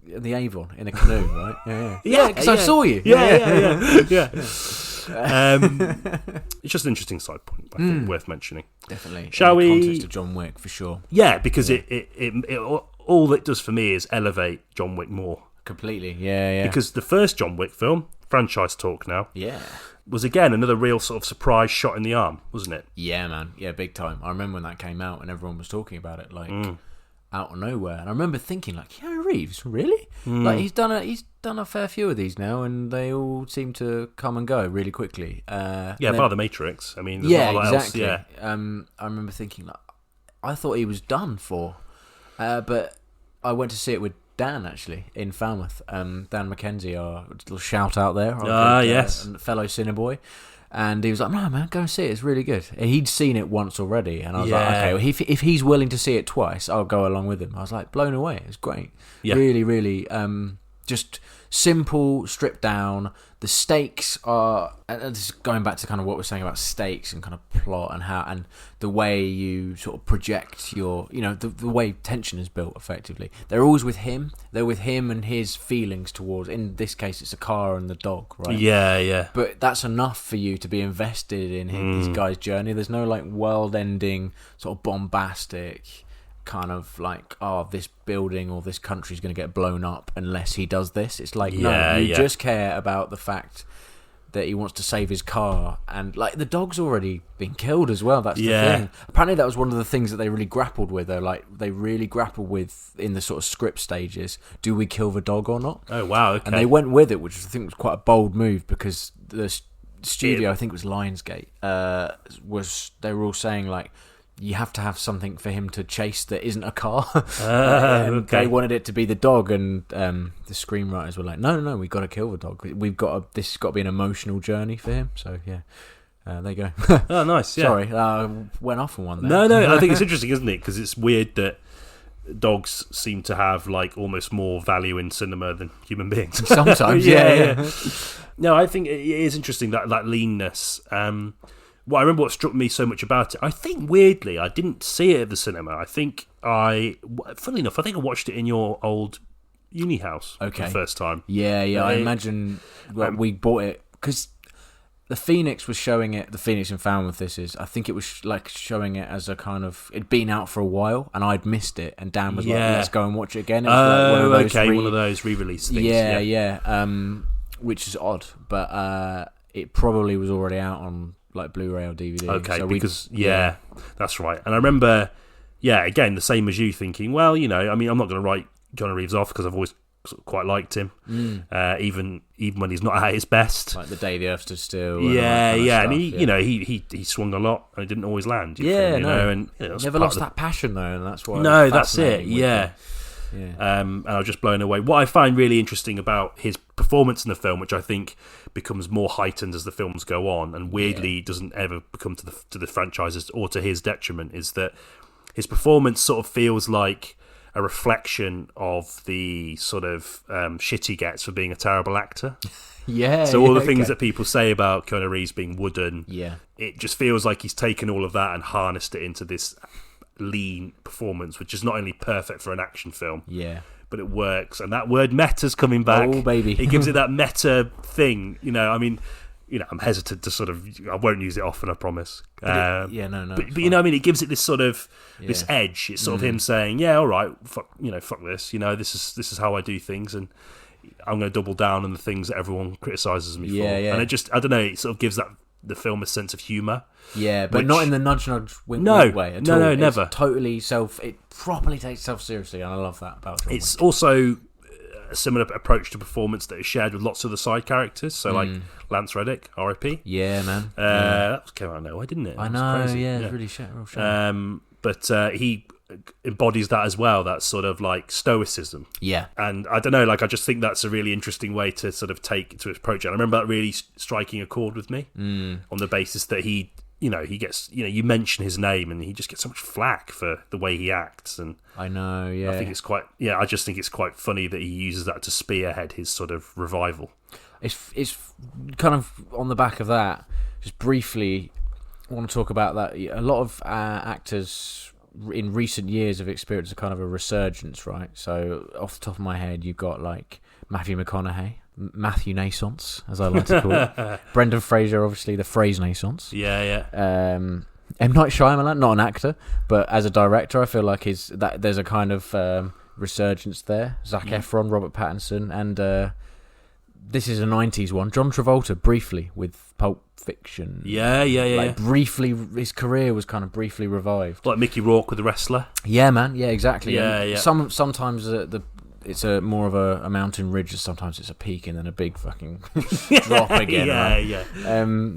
the Avon in a canoe, right? Yeah, because I saw you. Yeah. It's just an interesting side point, I think, worth mentioning. Definitely. Shall we? In the context of John Wick, for sure. Yeah, because it all it does for me is elevate John Wick more. Completely, yeah. Because the first John Wick film, franchise talk now, was again another real sort of surprise shot in the arm, wasn't it? Yeah, man. Yeah, big time. I remember when that came out and everyone was talking about it, out of nowhere. And I remember thinking, Keanu Reeves, really? He's done a fair few of these now, and they all seem to come and go really quickly. Bar The Matrix. I mean, there's not a lot exactly. else. I remember thinking, I thought he was done for. But I went to see it with Dan, actually, in Falmouth. Dan McKenzie, our little shout out there. Yes. Fellow Cineboy. And he was like, no, man, go and see it. It's really good. He'd seen it once already. And I was like, okay, well, if he's willing to see it twice, I'll go along with him. I was like, blown away. It was great. Yeah. Really, really, Just simple, stripped down. The stakes are, and this is going back to kind of what we're saying about stakes and kind of plot and how, and the way you sort of project your, the way tension is built effectively. They're always with him. They're with him and his feelings towards, in this case, it's a car and the dog, right? Yeah, yeah. But that's enough for you to be invested in this guy's journey. There's no like world-ending, sort of bombastic kind of like, oh, this building or this country's going to get blown up unless he does this. It's like, no, you just care about the fact that he wants to save his car, and like the dog's already been killed as well. That's the thing. Apparently that was one of the things that they really grappled with. They really grappled with in the sort of script stages. Do we kill the dog or not? Oh wow, okay. And they went with it, which I think was quite a bold move, because the studio, I think it was Lionsgate, they were all saying like, you have to have something for him to chase that isn't a car. They wanted it to be the dog, and the screenwriters were like, no, we've got to kill the dog. This has got to be an emotional journey for him. So yeah, there you go. Oh, nice. Yeah. Sorry, went off on one there. No, I think it's interesting, isn't it? Because it's weird that dogs seem to have like almost more value in cinema than human beings. Sometimes, yeah. No, I think it is interesting, that leanness. Well, I remember what struck me so much about it. I think, weirdly, I didn't see it at the cinema. Funnily enough, I think I watched it in your old uni house for the first time. Yeah, I imagine we bought it because the Phoenix was showing it. The Phoenix in Falmouth, I think it was like showing it as a kind of, it'd been out for a while and I'd missed it, and Dan was like, let's go and watch it again. It was one of those re-release things. Yeah. Which is odd, but it probably was already out on like Blu-ray or DVD. Okay, so because that's right. And I remember, again, the same as you, thinking, well, I'm not going to write Keanu Reeves off because I've always sort of quite liked him, even when he's not at his best. Like The Day the Earth Stood Still. And he swung a lot and it didn't always land. And never lost that passion though, and that's why. No, that's it. And I was just blown away. What I find really interesting about his performance in the film, which I think becomes more heightened as the films go on, and weirdly doesn't ever become to the franchises or to his detriment, is that his performance sort of feels like a reflection of the sort of shit he gets for being a terrible actor. So all the things that people say about Keanu Reeves being wooden, it just feels like he's taken all of that and harnessed it into this lean performance, which is not only perfect for an action film, but it works. And that word meta's coming back. Oh baby, it gives it that meta thing. I'm hesitant to sort of, I won't use it often, I promise. But it gives it this sort of this edge. It's sort of him saying, all right, fuck this. This is how I do things, and I'm going to double down on the things that everyone criticises me for. And it just, I don't know, it sort of gives the film a sense of humour. But not in the nudge wink way at all. No, never. It's totally it properly takes itself seriously, and I love that about John Wick. It's also a similar approach to performance that is shared with lots of the side characters. So like Lance Reddick, R.I.P. Yeah, man. That came out of nowhere, didn't it? I know, it's really real shame. But he embodies that as well, that sort of like stoicism. And I don't know, like I just think that's a really interesting way to sort of approach it. I remember that really striking a chord with me on the basis that he gets, you mention his name and he just gets so much flack for the way he acts. And I know, I think it's quite, I just think it's quite funny that he uses that to spearhead his sort of revival. It's kind of on the back of that, just briefly, I want to talk about that. A lot of actors in recent years have experienced a kind of a resurgence, right? So off the top of my head, you've got like Matthew Naissance, as I like to call it. Brendan Fraser, obviously the phrase Naissance. M. Night Shyamalan, not an actor, but as a director, I feel like there's a kind of resurgence there. Zac Efron, Robert Pattinson, and this is a 90s one. John Travolta, briefly, with Pulp Fiction. Briefly, his career was kind of briefly revived. Like Mickey Rourke with The Wrestler. Yeah, man. Yeah, exactly. Sometimes it's a more of a mountain ridge, and sometimes it's a peak and then a big fucking drop again.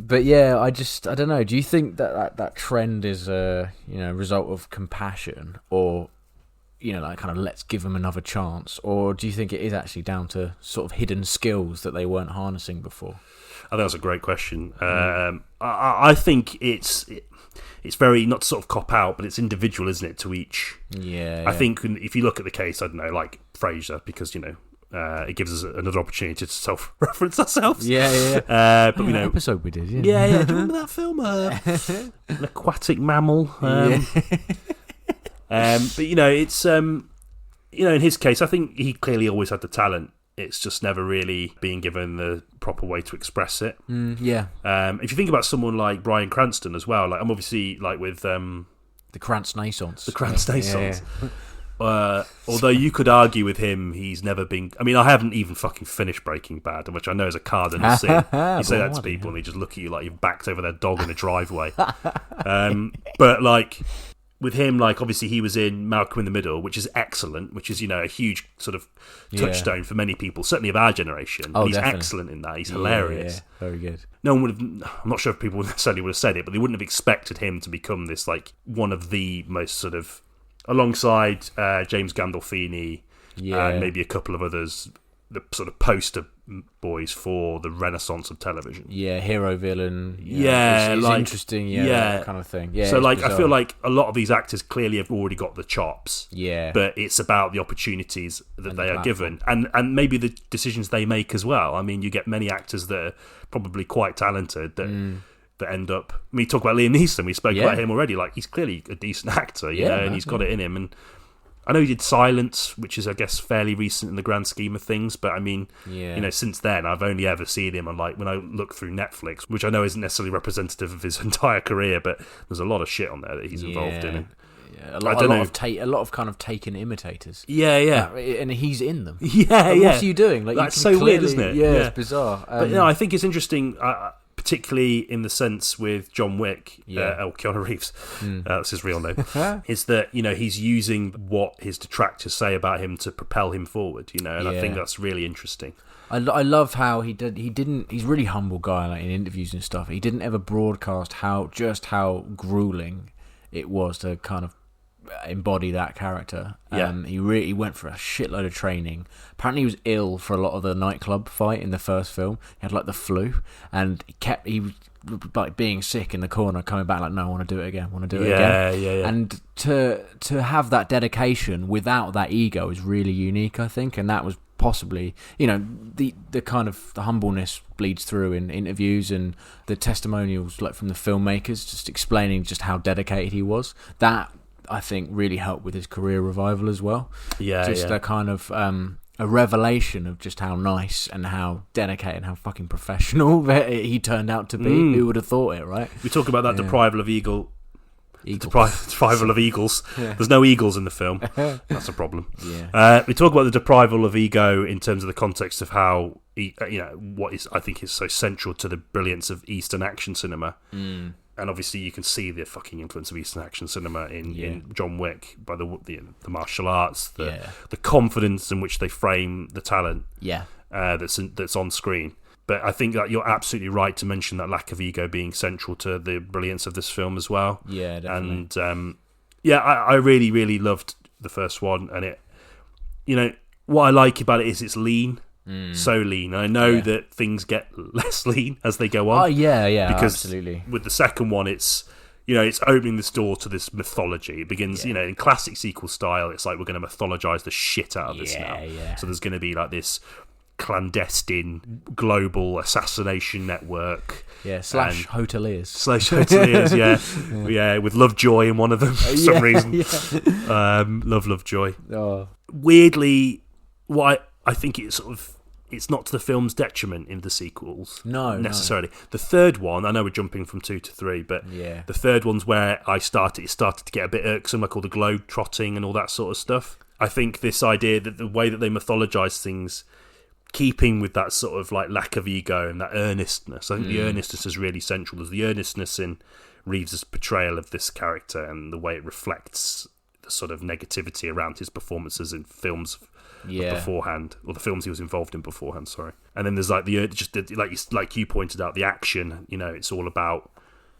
But I don't know. Do you think that trend is a result of compassion, or like kind of let's give them another chance, or do you think it is actually down to sort of hidden skills that they weren't harnessing before? I think that's a great question. I think it's very, not to sort of cop out, but it's individual, isn't it, to each? I think if you look at the case, I don't know, like Fraser, because it gives us another opportunity to self-reference ourselves. Yeah. But that episode we did. Yeah. Do you remember that film? An aquatic mammal. But it's in his case, I think he clearly always had the talent. It's just never really being given the proper way to express it. If you think about someone like Bryan Cranston as well, like I'm obviously like with the Krantz-Naissance. The Krantz-Naissance. Although you could argue with him, he's never been. I mean, I haven't even fucking finished Breaking Bad, which I know is a cardinal sin. You say that to people, and they just look at you like you've backed over their dog in a driveway. But like. With him, like obviously he was in Malcolm in the Middle, which is excellent, which is a huge sort of touchstone for many people, certainly of our generation. Oh, he's definitely. Excellent in that. He's hilarious. Yeah, very good. No one would have. I'm not sure if people necessarily would have said it, but they wouldn't have expected him to become this like one of the most sort of alongside James Gandolfini and maybe a couple of others, the sort of poster boys for the renaissance of television. Yeah, hero villain. It's like interesting. That kind of thing. Yeah. So like, bizarre. I feel like a lot of these actors clearly have already got the chops. Yeah. But it's about the opportunities that they are given, and maybe the decisions they make as well. I mean, you get many actors that are probably quite talented that end up. I mean, talk about Liam Neeson. We spoke about him already. Like, he's clearly a decent actor, you know, and he's got it in him. And I know he did Silence, which is, I guess, fairly recent in the grand scheme of things. But I mean, since then, I've only ever seen him on, like, when I look through Netflix, which I know isn't necessarily representative of his entire career, but there's a lot of shit on there that he's involved in. Yeah, a lot of kind of taken imitators. Yeah. And he's in them. Yeah. What are you doing? Like, that's so weird, isn't it? Yeah, it's bizarre. But I think it's interesting. Particularly in the sense with John Wick, Keanu Reeves, that's his real name, is that, he's using what his detractors say about him to propel him forward, and I think that's really interesting. I love how he's a really humble guy, like in interviews and stuff. He didn't ever broadcast how grueling it was to kind of embody that character. He went for a shitload of training. Apparently he was ill for a lot of the nightclub fight in the first film. He had like the flu, and he was like being sick in the corner, coming back like, no, I want to do it again, Yeah. And to have that dedication without that ego is really unique, I think. And that was possibly, the kind of the humbleness bleeds through in interviews and the testimonials, like from the filmmakers, just explaining just how dedicated he was. That, I think, really helped with his career revival as well. A kind of a revelation of just how nice and how dedicated and how fucking professional he turned out to be. Who would have thought it, right? We talk about that deprival of deprival of eagles. There's no eagles in the film. That's a problem. We talk about the deprival of ego in terms of the context of how what is, I think, is so central to the brilliance of Eastern action cinema. And obviously, you can see the fucking influence of Eastern action cinema in John Wick by the martial arts, the confidence in which they frame the talent. That's on screen. But I think that you're absolutely right to mention that lack of ego being central to the brilliance of this film as well. Yeah, definitely. And I really, really loved the first one, and it, what I like about it is it's lean. So lean. I know that things get less lean as they go on. Oh yeah, because absolutely. With the second one, it's it's opening this door to this mythology. It begins, in classic sequel style. It's like, we're going to mythologize the shit out of this now. So there's going to be like this clandestine global assassination network. Slash hoteliers. With Lovejoy in one of them for some reason. Lovejoy. Oh. Weirdly, what I think it's not to the film's detriment in the sequels. No, necessarily. No. The third one, I know we're jumping from 2 to 3, but the third one's where it started to get a bit irksome, like all the globe trotting and all that sort of stuff. I think this idea that the way that they mythologize things, keeping with that sort of like lack of ego and that earnestness, I think the earnestness is really central. There's the earnestness in Reeves' portrayal of this character and the way it reflects the sort of negativity around his performances in films beforehand, or the films he was involved in beforehand. Sorry. And then there's like like you pointed out, the action. It's all about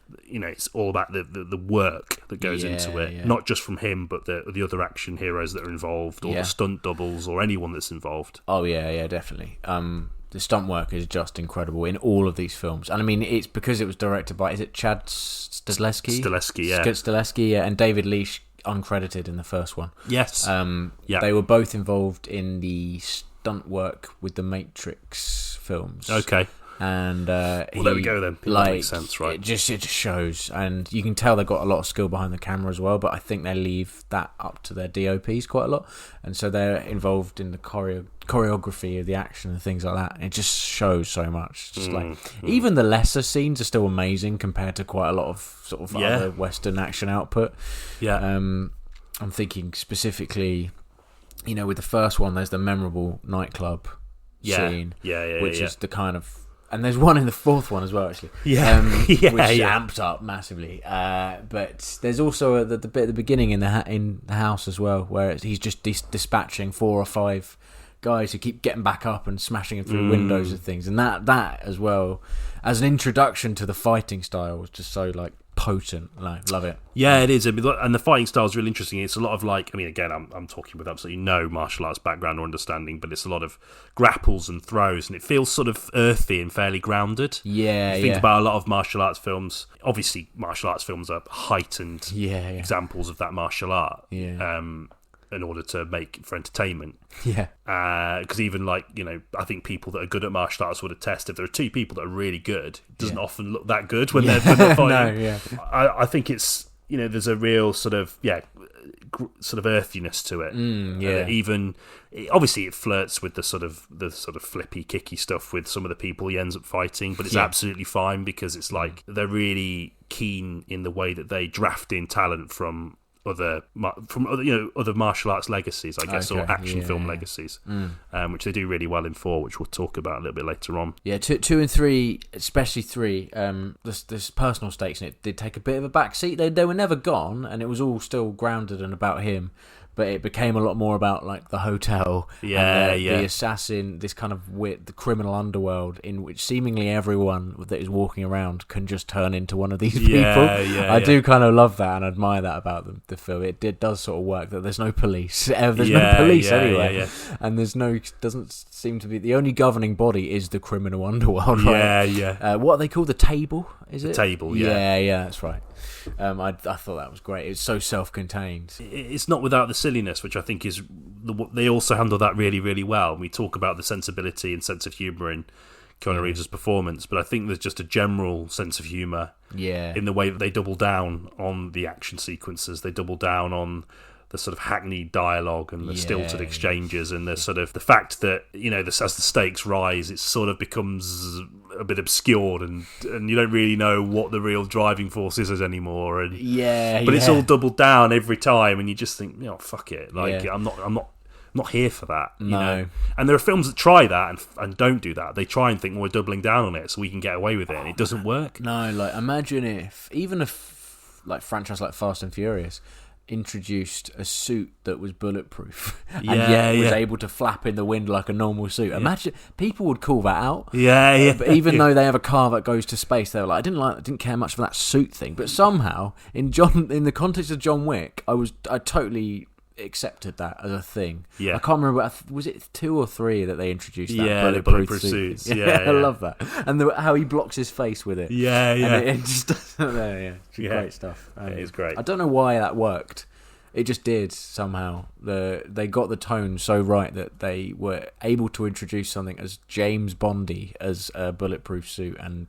the work that goes into it, not just from him, but the other action heroes that are involved, or the stunt doubles, or anyone that's involved. Oh yeah, definitely. The stunt work is just incredible in all of these films, and I mean, it's because it was directed by, is it Chad Stahelski? Stahelski, and David Leitch, uncredited in the first one. Yes. They were both involved in the stunt work with the Matrix films. Okay. And there we go then. That makes sense, right? It just shows, and you can tell they've got a lot of skill behind the camera as well. But I think they leave that up to their DOPs quite a lot, and so they're involved in the choreography of the action and things like that. And it just shows so much. Just even the lesser scenes are still amazing compared to quite a lot of sort of other Western action output. Yeah. I'm thinking specifically, with the first one, there's the memorable nightclub scene, which is the kind of. And there's one in the fourth one as well, actually. Which amped up massively. But there's also the bit at the beginning in the house as well, where he's just dispatching 4 or 5 guys who keep getting back up and smashing him through windows and things. And that as well, as an introduction to the fighting style, was just so potent. Love it. Yeah, it is. And the fighting style is really interesting. It's a lot of again, I'm talking with absolutely no martial arts background or understanding, but it's a lot of grapples and throws, and it feels sort of earthy and fairly grounded. Yeah, you think about a lot of martial arts films. Obviously, martial arts films are heightened examples of that martial art. Yeah. In order to make for entertainment. Yeah. Because even I think people that are good at martial arts would attest if there are 2 people that are really good, it doesn't often look that good when they're fighting. No, yeah. I think it's, there's a real sort of earthiness to it. Even obviously it flirts with the sort of flippy, kicky stuff with some of the people he ends up fighting, but it's absolutely fine because it's they're really keen in the way that they draft in talent from other martial arts legacies, I guess, or action film legacies, which they do really well in 4, which we'll talk about a little bit later on. Yeah, 2 and 3, especially 3. There's personal stakes in it. Did take a bit of a backseat. They were never gone, and it was all still grounded and about him. But it became a lot more about the hotel, the assassin, this kind of the criminal underworld in which seemingly everyone that is walking around can just turn into one of these people. I do kind of love that and admire that about the film. It does sort of work that there's no police. There's no police anywhere, and doesn't seem to be the only governing body is the criminal underworld. Right? What are they called? The table? Is it? The table. Yeah, that's right. I thought that was great. It's so self-contained. It's not without the silliness, which I think is they also handle that really, really well. We talk about the sensibility and sense of humour in Keanu Reeves' performance, but I think there's just a general sense of humour in the way that they double down on the action sequences. They double down on the sort of hackneyed dialogue and the stilted exchanges, and the sort of the fact that as the stakes rise, it sort of becomes a bit obscured, and you don't really know what the real driving force is anymore. And but it's all doubled down every time, and you just think, fuck it, I'm not here for that. You know? And there are films that try that and don't do that. They try and think, well, we're doubling down on it so we can get away with it, and it doesn't work. No, imagine even if franchise like Fast and Furious introduced a suit that was bulletproof and yet was able to flap in the wind like a normal suit. Imagine people would call that out. But even though they have a car that goes to space, they were like, I didn't care much for that suit thing. But somehow in the context of John Wick, I totally accepted that as a thing. I can't remember, was it 2 or 3 that they introduced that the bulletproof suits. I love that, and how he blocks his face with it. And it just doesn't it's great stuff. It is great. I don't know why that worked. It just did somehow. They got the tone so right that they were able to introduce something as James Bondy as a bulletproof suit, and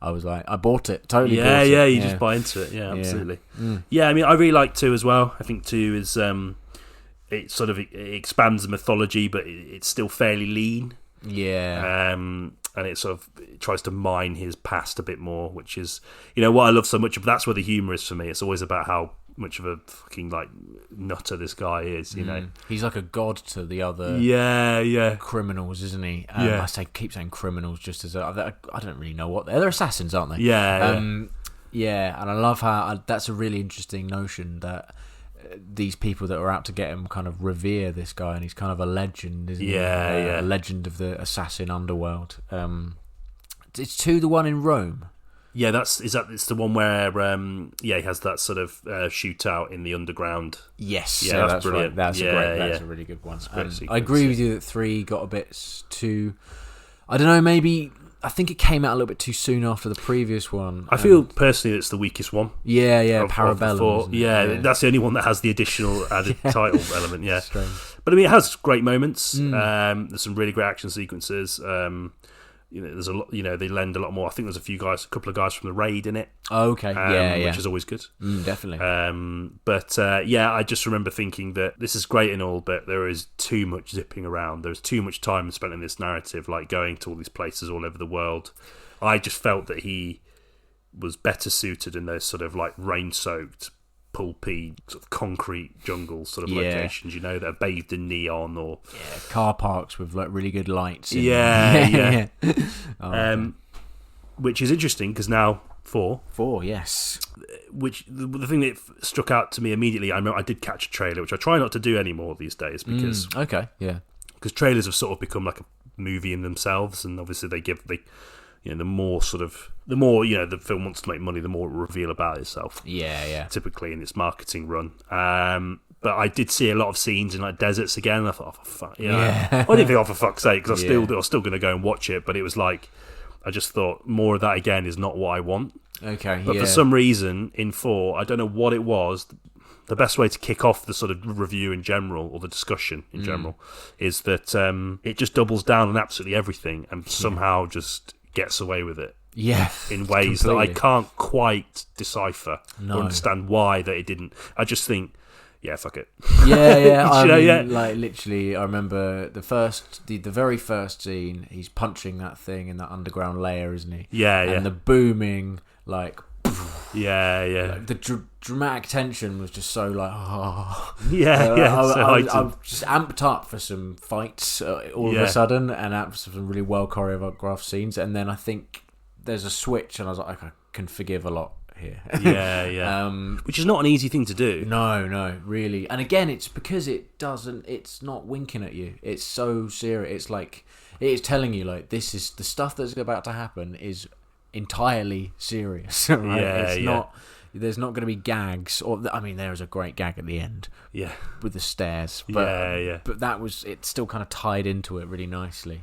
I was like, I bought it. Totally bought it. You just buy into it. Yeah, absolutely. I mean, I really like 2 as well. I think 2 is it sort of it expands the mythology, but it's still fairly lean. And it sort of tries to mine his past a bit more, which is what I love so much. But that's where the humour is for me. It's always about how much of a fucking nutter this guy is. He's like a god to the other criminals, isn't he? I keep saying criminals just as I don't really know what they're assassins, aren't they? And I love how that's a really interesting notion that these people that are out to get him kind of revere this guy, and he's kind of a legend, isn't he? A legend of the assassin underworld. It's 2 the one in Rome. It's the one where he has that sort of shootout in the underground. That's brilliant. Right. That's a really good one. I agree with you that 3 got a bit too, I don't know, maybe I think it came out a little bit too soon after the previous one. I feel personally it's the weakest one. Yeah, of the Parabellum. four. Yeah, that's the only one that has the additional added title element. Yeah, Strange. but I mean, it has great moments. There's some really great action sequences. There's a lot. They lend a lot more. I think there's a couple of guys from the Raid in it. Oh, okay, which is always good. Definitely. I just remember thinking that this is great and all, but there is too much zipping around. There's too much time spent in this narrative, like going to all these places all over the world. I just felt that he was better suited in those sort of like rain-soaked, pulpy, sort of concrete jungle sort of locations, that are bathed in neon or car parks with like really good lights. Yeah. Which is interesting because now four, yes. Which the thing that struck out to me immediately, I did catch a trailer, which I try not to do anymore these days because because trailers have sort of become like a movie in themselves, and obviously the more the film wants to make money, the more it will reveal about itself. Yeah. Typically in its marketing run. But I did see a lot of scenes in like deserts again, and I thought, oh, for fuck, I didn't think, oh, for fuck's sake, because I was still going to go and watch it, but it was like, I just thought more of that again is not what I want. Okay, but for some reason in 4, I don't know what it was. The best way to kick off the sort of review in general, or the discussion in general, is that it just doubles down on absolutely everything and somehow just gets away with it. Yeah, in ways that I can't quite decipher or understand why that it didn't. I just think, fuck it. Yeah. Like literally, I remember the very first scene. He's punching that thing in that underground layer, isn't he? Yeah. And the booming, like, yeah. Like the dramatic tension was just so like, I was just amped up for some fights all of a sudden, and for some really well choreographed scenes. And then I think there's a switch, and I was like, I can forgive a lot here. Yeah. Which is not an easy thing to do. No, really. And again, it's because it's not winking at you. It's so serious. It's like, it is telling you, like, this is the stuff that's about to happen is entirely serious. Right? There's not going to be gags, there is a great gag at the end, with the stairs, but but it's still kind of tied into it really nicely.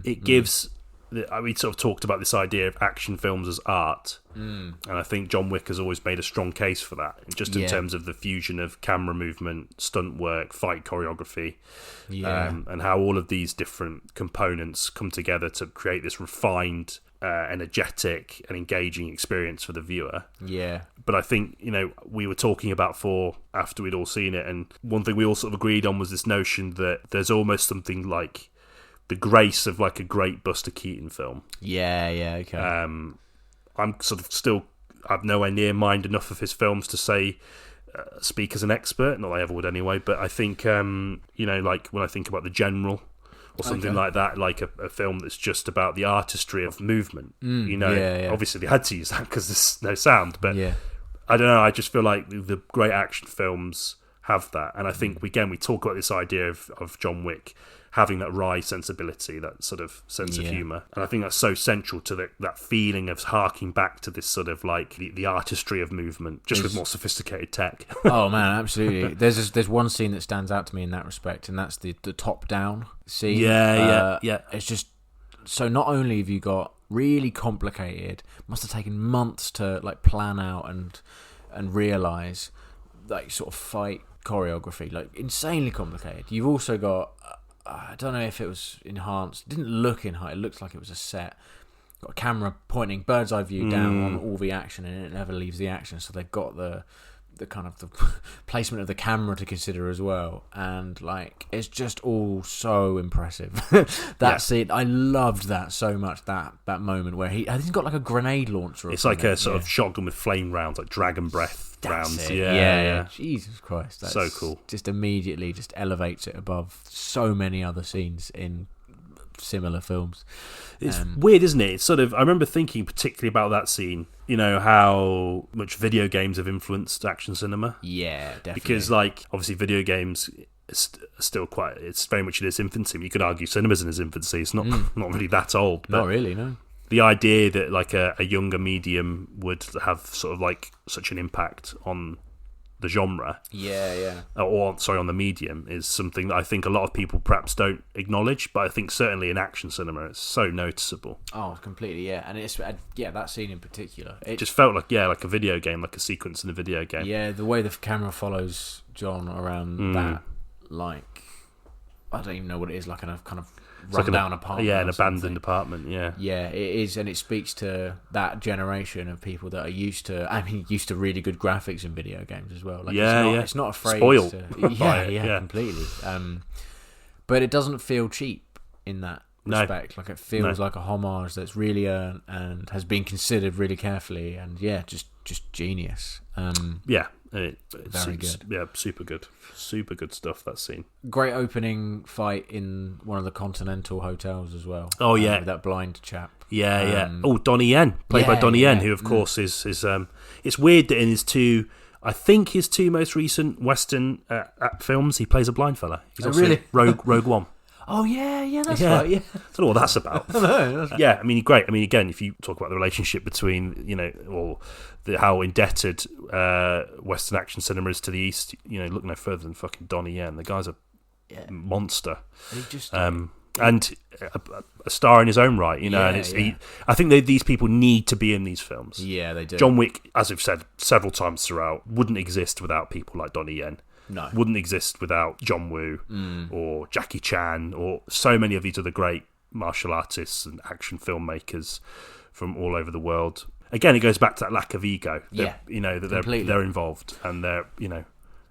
It gives. We sort of talked about this idea of action films as art, and I think John Wick has always made a strong case for that, just in terms of the fusion of camera movement, stunt work, fight choreography, and how all of these different components come together to create this refined, energetic and engaging experience for the viewer. But I think, we were talking about 4 after we'd all seen it, and one thing we all sort of agreed on was this notion that there's almost something like the grace of like a great Buster Keaton film. Okay. I'm sort of still, I've nowhere near mind enough of his films to speak as an expert, not that I ever would anyway, but I think, like when I think about The General or something like that, like a film that's just about the artistry of movement, obviously they had to use that because there's no sound, but I don't know, I just feel like the great action films have that, and I think, we talk about this idea of John Wick having that wry sensibility, that sort of sense of humour, and I think that's so central to that feeling of harking back to this sort of like the artistry of movement, just with more sophisticated tech. Oh man, absolutely. There's one scene that stands out to me in that respect, and that's the top down scene. Yeah. It's just, so not only have you got really complicated, must have taken months to like plan out and realise, like, sort of fight choreography, like insanely complicated. You've also got, I don't know if it was enhanced. It didn't look enhanced. It looks like it was a set. Got a camera pointing bird's eye view down on all the action, and it never leaves the action. So they've got the kind of the placement of the camera to consider as well. And like, it's just all so impressive. Scene, I loved that so much. That moment where he's got like a grenade launcher. It's like a sort of shotgun with flame rounds, like dragon breath. Rounds. Yeah. Jesus Christ, that's so cool. Just immediately just elevates it above so many other scenes in similar films. It's weird, isn't it? It's sort of, I remember thinking particularly about that scene, how much video games have influenced action cinema. Yeah, definitely. Because like, obviously video games still it's very much in its infancy. You could argue cinema's in its infancy. It's not really that old. But not really, no. The idea that like a younger medium would have sort of like such an impact on the genre. Yeah. Or sorry, on the medium is something that I think a lot of people perhaps don't acknowledge, but I think certainly in action cinema it's so noticeable. Oh, completely, yeah. And it's that scene in particular. It just felt like like a video game, like a sequence in a video game. Yeah, the way the camera follows John around that, like, I don't even know what it is, like a kind of run-down apartment. Yeah, an abandoned apartment, yeah. Yeah, it is, and it speaks to that generation of people that are used to really good graphics in video games as well. Like, it's not afraid spoiled to... Yeah, completely. But it doesn't feel cheap in that respect. Like, it feels like a homage that's really earned and has been considered really carefully, and just genius. Very good. Yeah, super good stuff, that scene. Great opening fight in one of the Continental hotels as well. Oh yeah, with that blind chap. Yeah. Oh, Donnie Yen, played by Donnie Yen, who of course is it's weird that in his two most recent Western films he plays a blind fella. He's also really? Rogue One. Oh yeah, that's right. Yeah, I don't know what that's about. Yeah, I mean, great. I mean, again, if you talk about the relationship between how indebted Western action cinema is to the East, look no further than fucking Donnie Yen. The guy's a monster, and a star in his own right. I think these people need to be in these films. Yeah, they do. John Wick, as I've said several times throughout, wouldn't exist without people like Donnie Yen. No. Wouldn't exist without John Woo or Jackie Chan or so many of these other great martial artists and action filmmakers from all over the world. Again, it goes back to that lack of ego. That they're involved and they're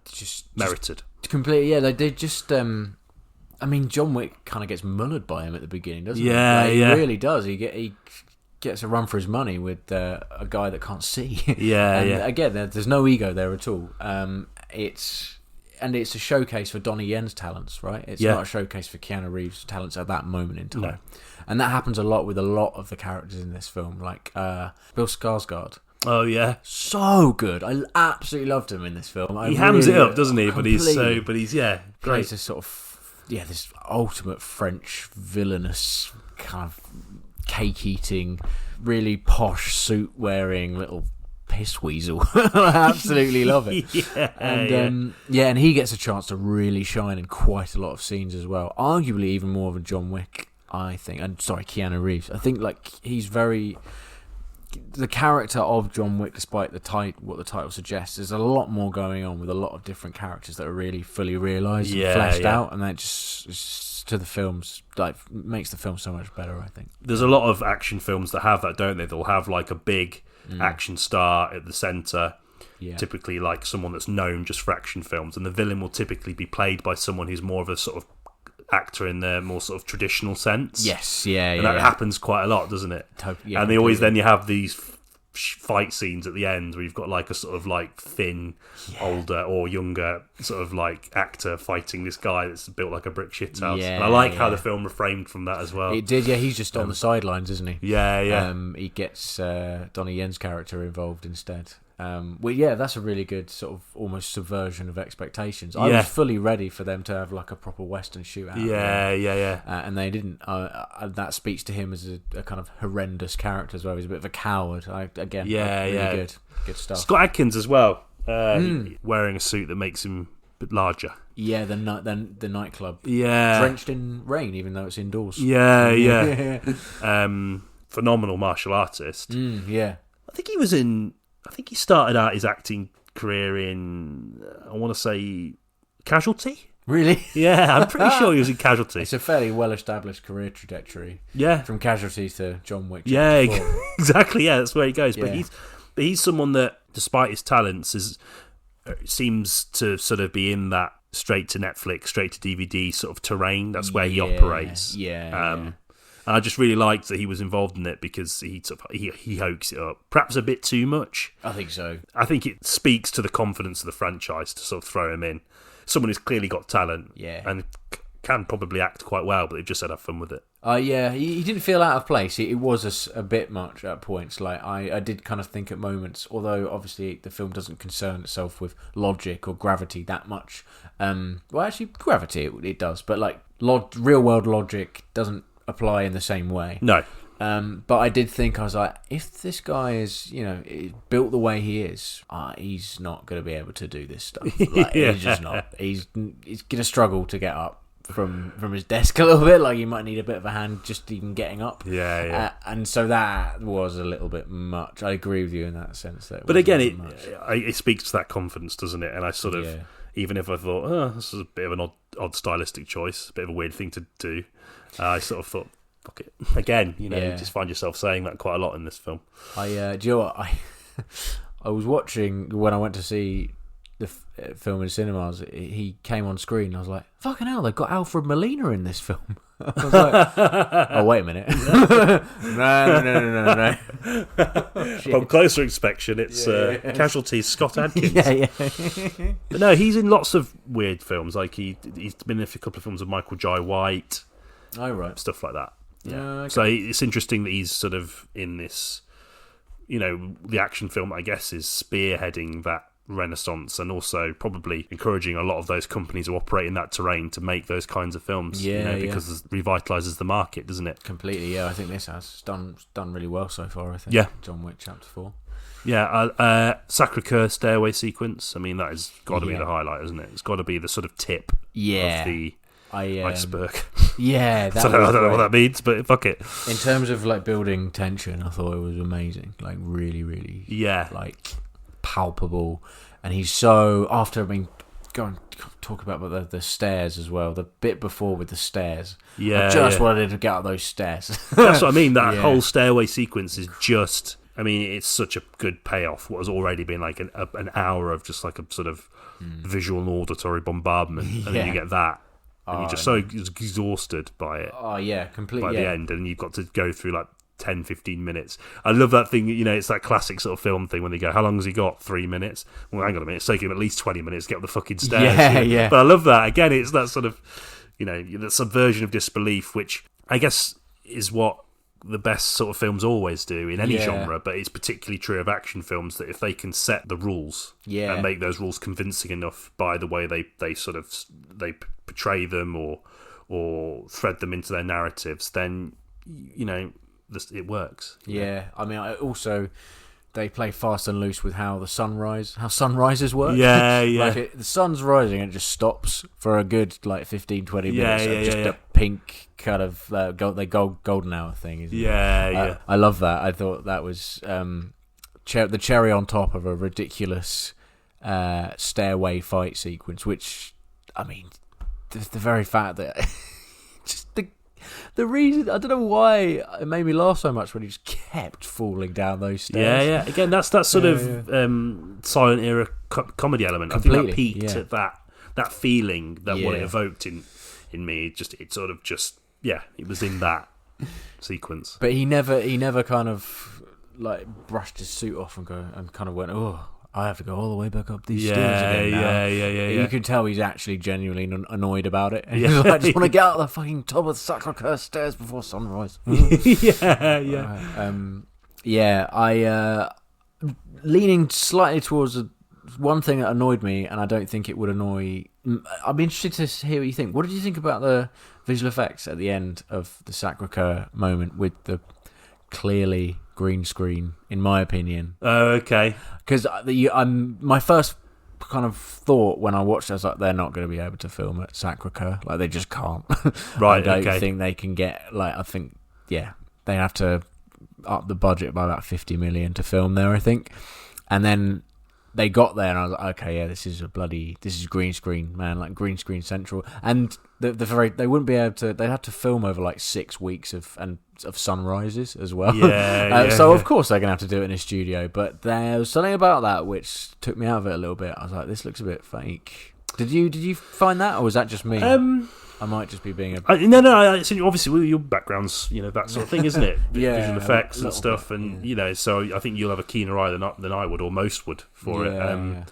just merited. Completely, yeah. They just. I mean, John Wick kind of gets mullered by him at the beginning, doesn't he? Yeah, He really does. He gets a run for his money with a guy that can't see. Again, there's no ego there at all. It's a showcase for Donnie Yen's talents, right? It's not a showcase for Keanu Reeves' talents at that moment in time. No. And that happens a lot with a lot of the characters in this film, like Bill Skarsgård. Oh, yeah. So good. I absolutely loved him in this film. He hams it up, doesn't he? Completely. But he's great. Plays a sort of, this ultimate French villainous kind of cake-eating, really posh suit-wearing little piss weasel. I absolutely love it. And he gets a chance to really shine in quite a lot of scenes as well. Arguably even more than John Wick, I think. And sorry, Keanu Reeves. I think he's very the character of John Wick, despite what the title suggests, there's a lot more going on with a lot of different characters that are really fully realised and fleshed out, and that just to the films makes the film so much better. I think there's a lot of action films that have that, don't they? They'll have like a big action star at the centre, typically like someone that's known just for action films, and the villain will typically be played by someone who's more of a sort of actor in their more sort of traditional sense. And that happens quite a lot, doesn't it? And they always then you have these fight scenes at the end where you've got like a sort of like thin, older or younger sort of like actor fighting this guy that's built like a brick shithouse. And I like how the film refrained from that as well. It did, he's just on the sidelines, isn't he? He gets Donnie Yen's character involved instead. That's a really good sort of almost subversion of expectations. I was fully ready for them to have like a proper Western shootout. And they didn't. That speaks to him as a kind of horrendous character as well. He's a bit of a coward. Really good stuff. Scott Adkins as well, wearing a suit that makes him a bit larger. Yeah, the nightclub. Yeah, drenched in rain, even though it's indoors. Phenomenal martial artist. I think he started out his acting career in, I want to say, Casualty? Really? Yeah, I'm pretty sure he was in Casualty. It's a fairly well-established career trajectory. Yeah. From Casualty to John Wick. Yeah, exactly. Yeah, that's where he goes. But he's someone that, despite his talents, seems to sort of be in that straight to Netflix, straight to DVD sort of terrain. That's where he operates. And I just really liked that he was involved in it because he hoaxed it up. Perhaps a bit too much. I think so. I think it speaks to the confidence of the franchise to sort of throw him in. Someone who's clearly got talent and can probably act quite well, but they've just had to have fun with it. He didn't feel out of place. It was a bit much at points. Like I did kind of think at moments, although obviously the film doesn't concern itself with logic or gravity that much. Well, actually, gravity it does, but like real world logic doesn't apply in the same way. No. But I did think, I was like, if this guy is, built the way he is, he's not going to be able to do this stuff. Like, he's just not. He's going to struggle to get up from his desk a little bit. Like, he might need a bit of a hand just even getting up. Yeah. And so that was a little bit much. I agree with you in that sense. But again, it speaks to that confidence, doesn't it? And I sort of, even if I thought, this is a bit of an odd stylistic choice, a bit of a weird thing to do, I sort of thought, fuck it. Again, you just find yourself saying that quite a lot in this film. Do you know what? I was watching, when I went to see the film in cinemas, he came on screen, and I was like, fucking hell, they've got Alfred Molina in this film. I was like, oh, wait a minute. No. From closer inspection, it's Casualty's Scott Adkins. Yeah. But no, he's in lots of weird films. Like, he's been in a couple of films with Michael Jai White. Oh, right. Stuff like that. Yeah. Okay. So it's interesting that he's sort of in this, the action film, I guess, is spearheading that renaissance, and also probably encouraging a lot of those companies who operate in that terrain to make those kinds of films. Because it revitalises the market, doesn't it? Completely. Yeah, I think this has done really well so far. I think. Yeah. John Wick Chapter 4. Yeah, Sacre-Cœur stairway sequence. I mean, that has got to be the highlight, isn't it? It's got to be the sort of tip of the iceberg. Yeah, I don't know what that means, but fuck it. In terms of like building tension, I thought it was amazing. Like, really, really, like palpable. And he's so, after, go and talk about the stairs as well. The bit before with the stairs. I just wanted to get up those stairs. That's what I mean. That whole stairway sequence is just, it's such a good payoff. What has already been like an hour of just like a sort of visual and auditory bombardment, and then you get that. And you're just so exhausted by it. Oh, yeah, completely. By the end, and you've got to go through like 10, 15 minutes. I love that thing, it's that classic sort of film thing when they go, how long has he got? 3 minutes? Well, hang on a minute, it's taking him at least 20 minutes to get up the fucking stairs. Yeah. But I love that. Again, it's that sort of, the subversion of disbelief, which I guess is what the best sort of films always do in any genre, but it's particularly true of action films, that if they can set the rules and make those rules convincing enough by the way they portray them or thread them into their narratives, then it works. They play fast and loose with how sunrises work. Like the sun's rising and it just stops for a good like 15-20 minutes. A pink kind of golden hour thing. Isn't it? I love that. I thought that was the cherry on top of a ridiculous stairway fight sequence. Which, the very fact that just the reason, I don't know why it made me laugh so much when he just kept falling down those stairs. Yeah. Again, that's that sort of silent era comedy element. Completely, I think that peaked at that feeling, that what it evoked in me. It was in that sequence. But he never kind of like brushed his suit off and kind of went, oh, I have to go all the way back up these stairs again now. Yeah. You could tell he's actually genuinely annoyed about it. And he's like, I just want to get out of the fucking top of the Sacre-Cœur stairs before sunrise. Leaning slightly towards one thing that annoyed me, and I don't think it would annoy... I'd be interested to hear what you think. What did you think about the visual effects at the end of the Sacre-Cœur moment with the clearly green screen, in my opinion? Oh, okay. Because my first kind of thought when I watched it, I was like, they're not going to be able to film at Sacre-Cœur. Like, they just can't. Right, I don't think they can get... Like, I think, they have to up the budget by about 50 million to film there, I think. And then they got there and I was like, okay, this is green screen, man, like green screen central. And they wouldn't be able to, they'd have to film over like 6 weeks of sunrises as well. Of course they're going to have to do it in a studio, but there was something about that which took me out of it a little bit. I was like, this looks a bit fake. Did you find that, or was that just me? I might just be being a... No. Obviously, with your background's, that sort of thing, isn't it? Visual effects and stuff, so I think you'll have a keener eye than I would, or most would, for it.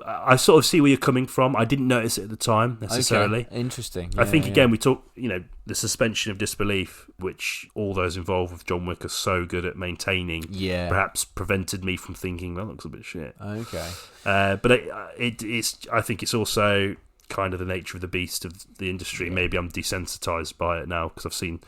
I sort of see where you're coming from. I didn't notice it at the time, necessarily. Okay. Interesting. I think, again, we talk, the suspension of disbelief, which all those involved with John Wick are so good at maintaining, perhaps prevented me from thinking, that looks a bit shit. Okay. But I think it's also kind of the nature of the beast of the industry. Maybe I'm desensitized by it now because I've seen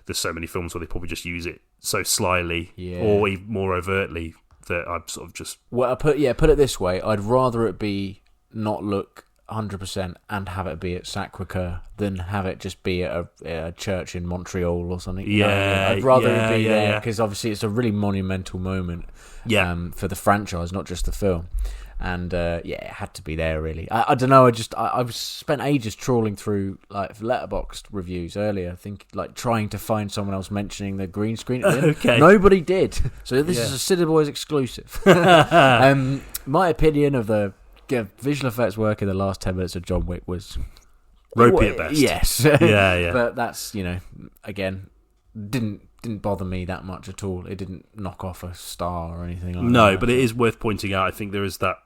there's so many films where they probably just use it so slyly Yeah. or even more overtly that I'm sort of just... Well, put it this way: I'd rather it be not look 100% and have it be at Sacré-Cœur than have it just be at a church in Montreal or something. You know what I mean? I'd rather it be there because obviously it's a really monumental moment. For the franchise, not just the film. And it had to be there really. I don't know. I spent ages trawling through like Letterboxd reviews earlier, trying to find someone else mentioning the green screen. Okay. Nobody did. So this is a City Boys exclusive. My opinion of the visual effects work in the last 10 minutes of John Wick was ropey at best. Yes. Yeah. But that's again didn't bother me that much at all. It didn't knock off a star or anything like that. No, but it is worth pointing out. I think there is that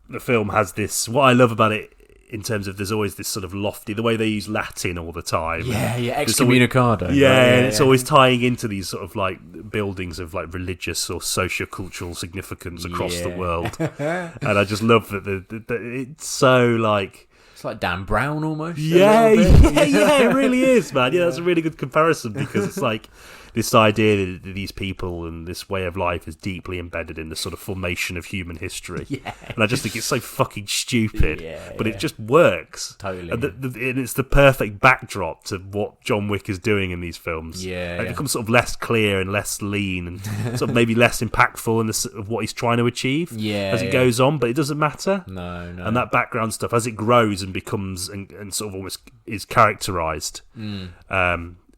the film has this. What I love about it, in terms of there's always this sort of lofty, the way they use Latin all the time. Yeah, excommunicado. And it's always tying into these sort of like buildings of like religious or socio-cultural significance across the world. And I just love that it's so like. It's like Dan Brown almost. Yeah, it really is, man. Yeah, that's a really good comparison because it's like this idea that these people and this way of life is deeply embedded in the sort of formation of human history. Yeah. And I just think it's so fucking stupid, but it just works. Totally. And it's the perfect backdrop to what John Wick is doing in these films. Yeah. It becomes sort of less clear and less lean and sort of maybe less impactful in of what he's trying to achieve as it goes on, but it doesn't matter. No. And that background stuff, as it grows and becomes and sort of almost is characterised.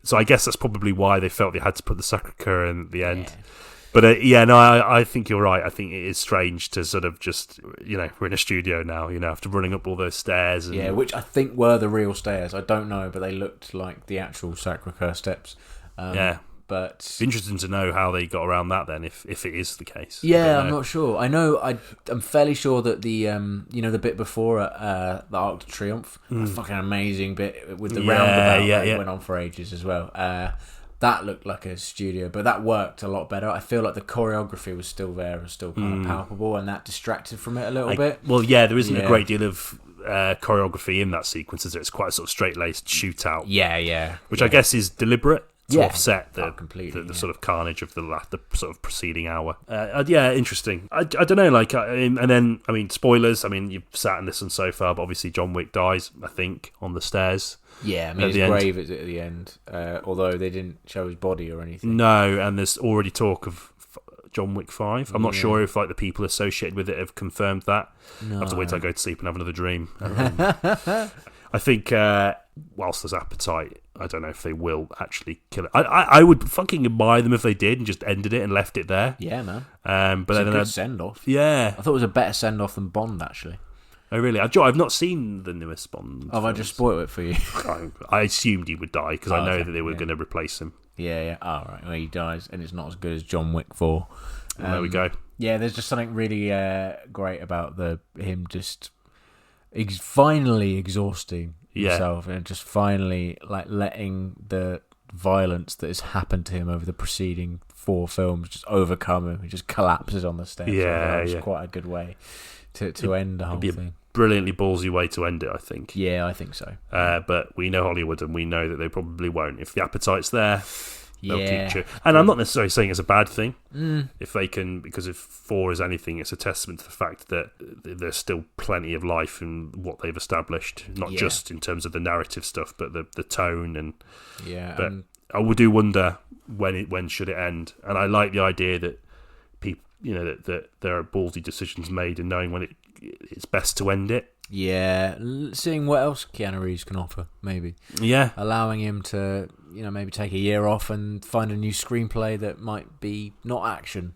So I guess that's probably why they felt they had to put the Sacré-Cœur in at the end. But I think you're right. I think it is strange to sort of just, we're in a studio now, after running up all those stairs. And, which I think were the real stairs. I don't know, but they looked like the actual Sacré-Cœur steps. But it's interesting to know how they got around that then, if it is the case. Yeah, I'm not sure. I know. I'm fairly sure that the the bit before the Arc de Triomphe, a fucking amazing bit with the roundabout that went on for ages as well. That looked like a studio, but that worked a lot better. I feel like the choreography was still there and still kind of palpable, and that distracted from it a little bit. Well, there isn't a great deal of choreography in that sequence, is there? It's quite a sort of straight-laced shootout. Which I guess is deliberate. To offset the sort of carnage of the sort of preceding hour. Interesting. I don't know, spoilers. You've sat and listened so far, but obviously John Wick dies, I think, on the stairs. Yeah, his grave is at the end, although they didn't show his body or anything. No, and there's already talk of John Wick 5. I'm not sure if the people associated with it have confirmed that. No. I have to wait till I go to sleep and have another dream. I think whilst there's appetite, I don't know if they will actually kill it. I would fucking admire them if they did and just ended it and left it there. Yeah, man. But it's a good send-off. Yeah. I thought it was a better send-off than Bond, actually. Oh, really? I've not seen the newest Bond. Have I just spoiled it for you? I assumed he would die because I know that they were going to replace him. Yeah. All right. Well, he dies, and it's not as good as John Wick 4. There we go. Yeah, there's just something really great about him just finally exhausting himself and just finally letting the violence that has happened to him over the preceding 4 films just overcome him. He just collapses on the stairs. It's quite a good way to end the whole thing. Brilliantly ballsy way to end it, I think. Yeah, I think so. But we know Hollywood, and we know that they probably won't. If the appetite's there, they'll keep you. And I'm not necessarily saying it's a bad thing if they can, because if 4 is anything, it's a testament to the fact that there's still plenty of life in what they've established, not just in terms of the narrative stuff, but the tone and I would do wonder when should it end. And I like the idea that people, that there are ballsy decisions made and knowing when it's best to end it. Yeah, seeing what else Keanu Reeves can offer, maybe. Yeah. Allowing him to, maybe take a year off and find a new screenplay that might be not action.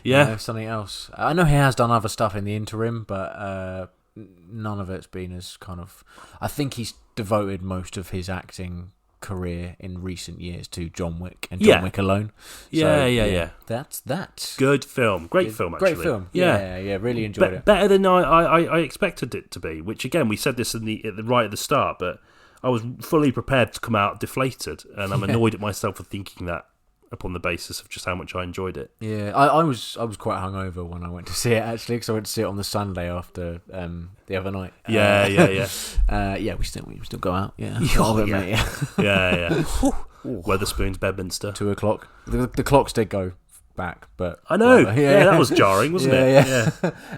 Something else. I know he has done other stuff in the interim, but none of it's been as kind of... I think he's devoted most of his acting career in recent years to John Wick and John Wick alone. That's that. Good film. Great film, actually. Great film. Yeah, really enjoyed it. Better than I expected it to be, which again, we said this right at the start, but I was fully prepared to come out deflated, and I'm annoyed at myself for thinking that upon the basis of just how much I enjoyed it. Yeah, I was quite hungover when I went to see it, actually, because I went to see it on the Sunday after the other night. Yeah. We still go out. Yeah. Yeah. Weatherspoons, Bedminster. 2 o'clock. The clocks did go back, but I know. That was jarring, wasn't it? Yeah.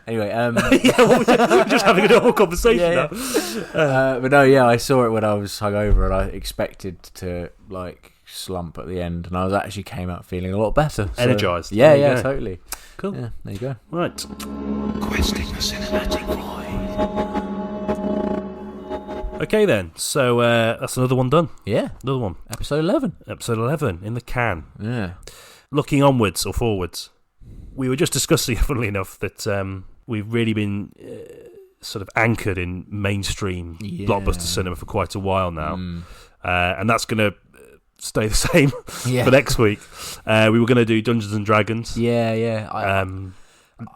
Anyway, we're just having a normal conversation now. But no, I saw it when I was hungover, and I expected to slump at the end, and I actually came out feeling a lot better, energized. Yeah, totally. Cool. Yeah, there you go. Right. Questing the cinematic void. Okay then. So that's another one done. Yeah, Another one. episode 11. Episode 11 in the can. Yeah. Looking onwards or forwards, we were just discussing, funnily enough, that we've really been sort of anchored in mainstream blockbuster cinema for quite a while now, and that's going to stay the same for next week. We were going to do Dungeons and Dragons.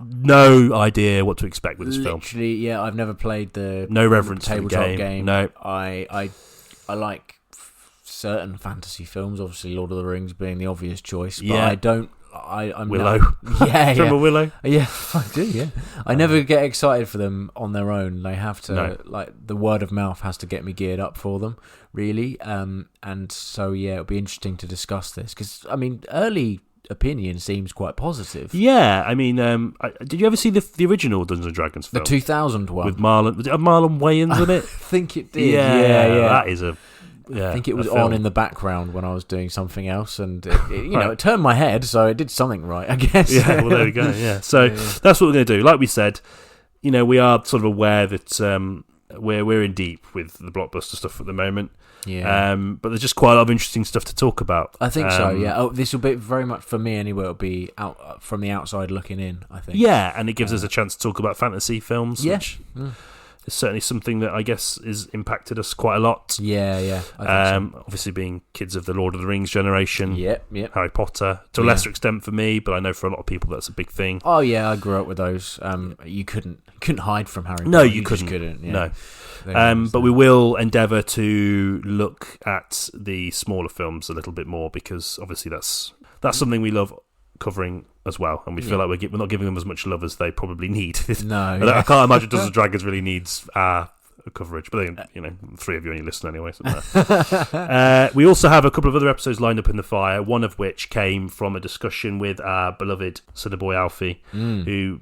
No idea what to expect with this film. Literally, I've never played the no reverence for the tabletop game. No, I like certain fantasy films, obviously Lord of the Rings being the obvious choice, but I don't. I'm Willow. Remember Willow? Yeah, I do. Yeah, I never get excited for them on their own. They have to the word of mouth has to get me geared up for them, really. And so it'll be interesting to discuss this because early opinion seems quite positive. Yeah, did you ever see the original Dungeons and Dragons film? The 2000 one with Marlon? Was it Marlon Wayans in it? I think it did. Yeah. That is a. Yeah, I think it was on in the background when I was doing something else, and it turned my head, so it did something right, I guess. Yeah, well, there we go. Yeah, so that's what we're going to do. Like we said, we are sort of aware that we're in deep with the blockbuster stuff at the moment. Yeah. But there's just quite a lot of interesting stuff to talk about. I think so. Yeah. This will be very much for me anyway. It'll be out from the outside looking in, I think. Yeah, and it gives us a chance to talk about fantasy films. Yeah. Which, it's certainly something that I guess has impacted us quite a lot. Yeah. I think so. Obviously, being kids of the Lord of the Rings generation, Yep. Harry Potter, to a lesser extent for me, but I know for a lot of people that's a big thing. Oh yeah, I grew up with those. You couldn't hide from Harry Potter. No, you couldn't. Just couldn't. Yeah. No. But we will endeavour to look at the smaller films a little bit more because obviously that's something we love covering as well, and we feel like we're not giving them as much love as they probably need. No, I can't imagine Dungeons and Dragons really needs our coverage, but then, 3 of you only listen anyway. So we also have a couple of other episodes lined up in the fire, one of which came from a discussion with our beloved Cineboy Alfie, who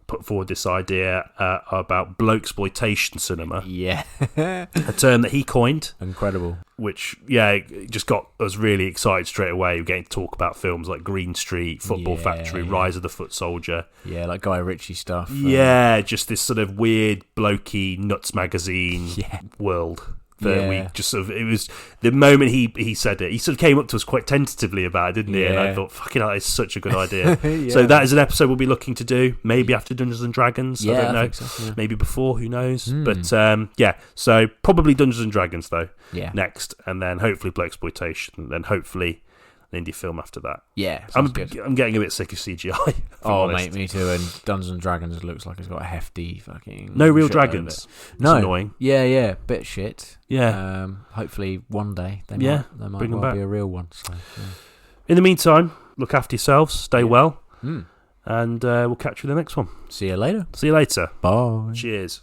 put forward this idea about bloke-exploitation cinema. Yeah. A term that he coined. Incredible. Which, it just got us really excited straight away. We're getting to talk about films like Green Street, Football Factory, Rise of the Foot Soldier. Yeah, like Guy Ritchie stuff. Just this sort of weird, blokey, nuts magazine world. That we just sort of, it was the moment he said it, he sort of came up to us quite tentatively about it, didn't he? And I thought, fucking hell, it's such a good idea. So that is an episode we'll be looking to do, maybe after Dungeons and Dragons. I don't know. Think so, maybe before, who knows? But so probably Dungeons and Dragons though. Next, and then hopefully Bloxploitation, and then hopefully an indie film after that. Yeah, I'm getting a bit sick of CGI. Oh, mate, me too. And Dungeons and Dragons looks like it's got a hefty fucking no real dragons. No, annoying. Yeah, bit shit. Yeah. Hopefully one day they might bring them well back. be a real one. So, in the meantime, look after yourselves, stay well, and we'll catch you in the next one. See you later. See you later. Bye. Cheers.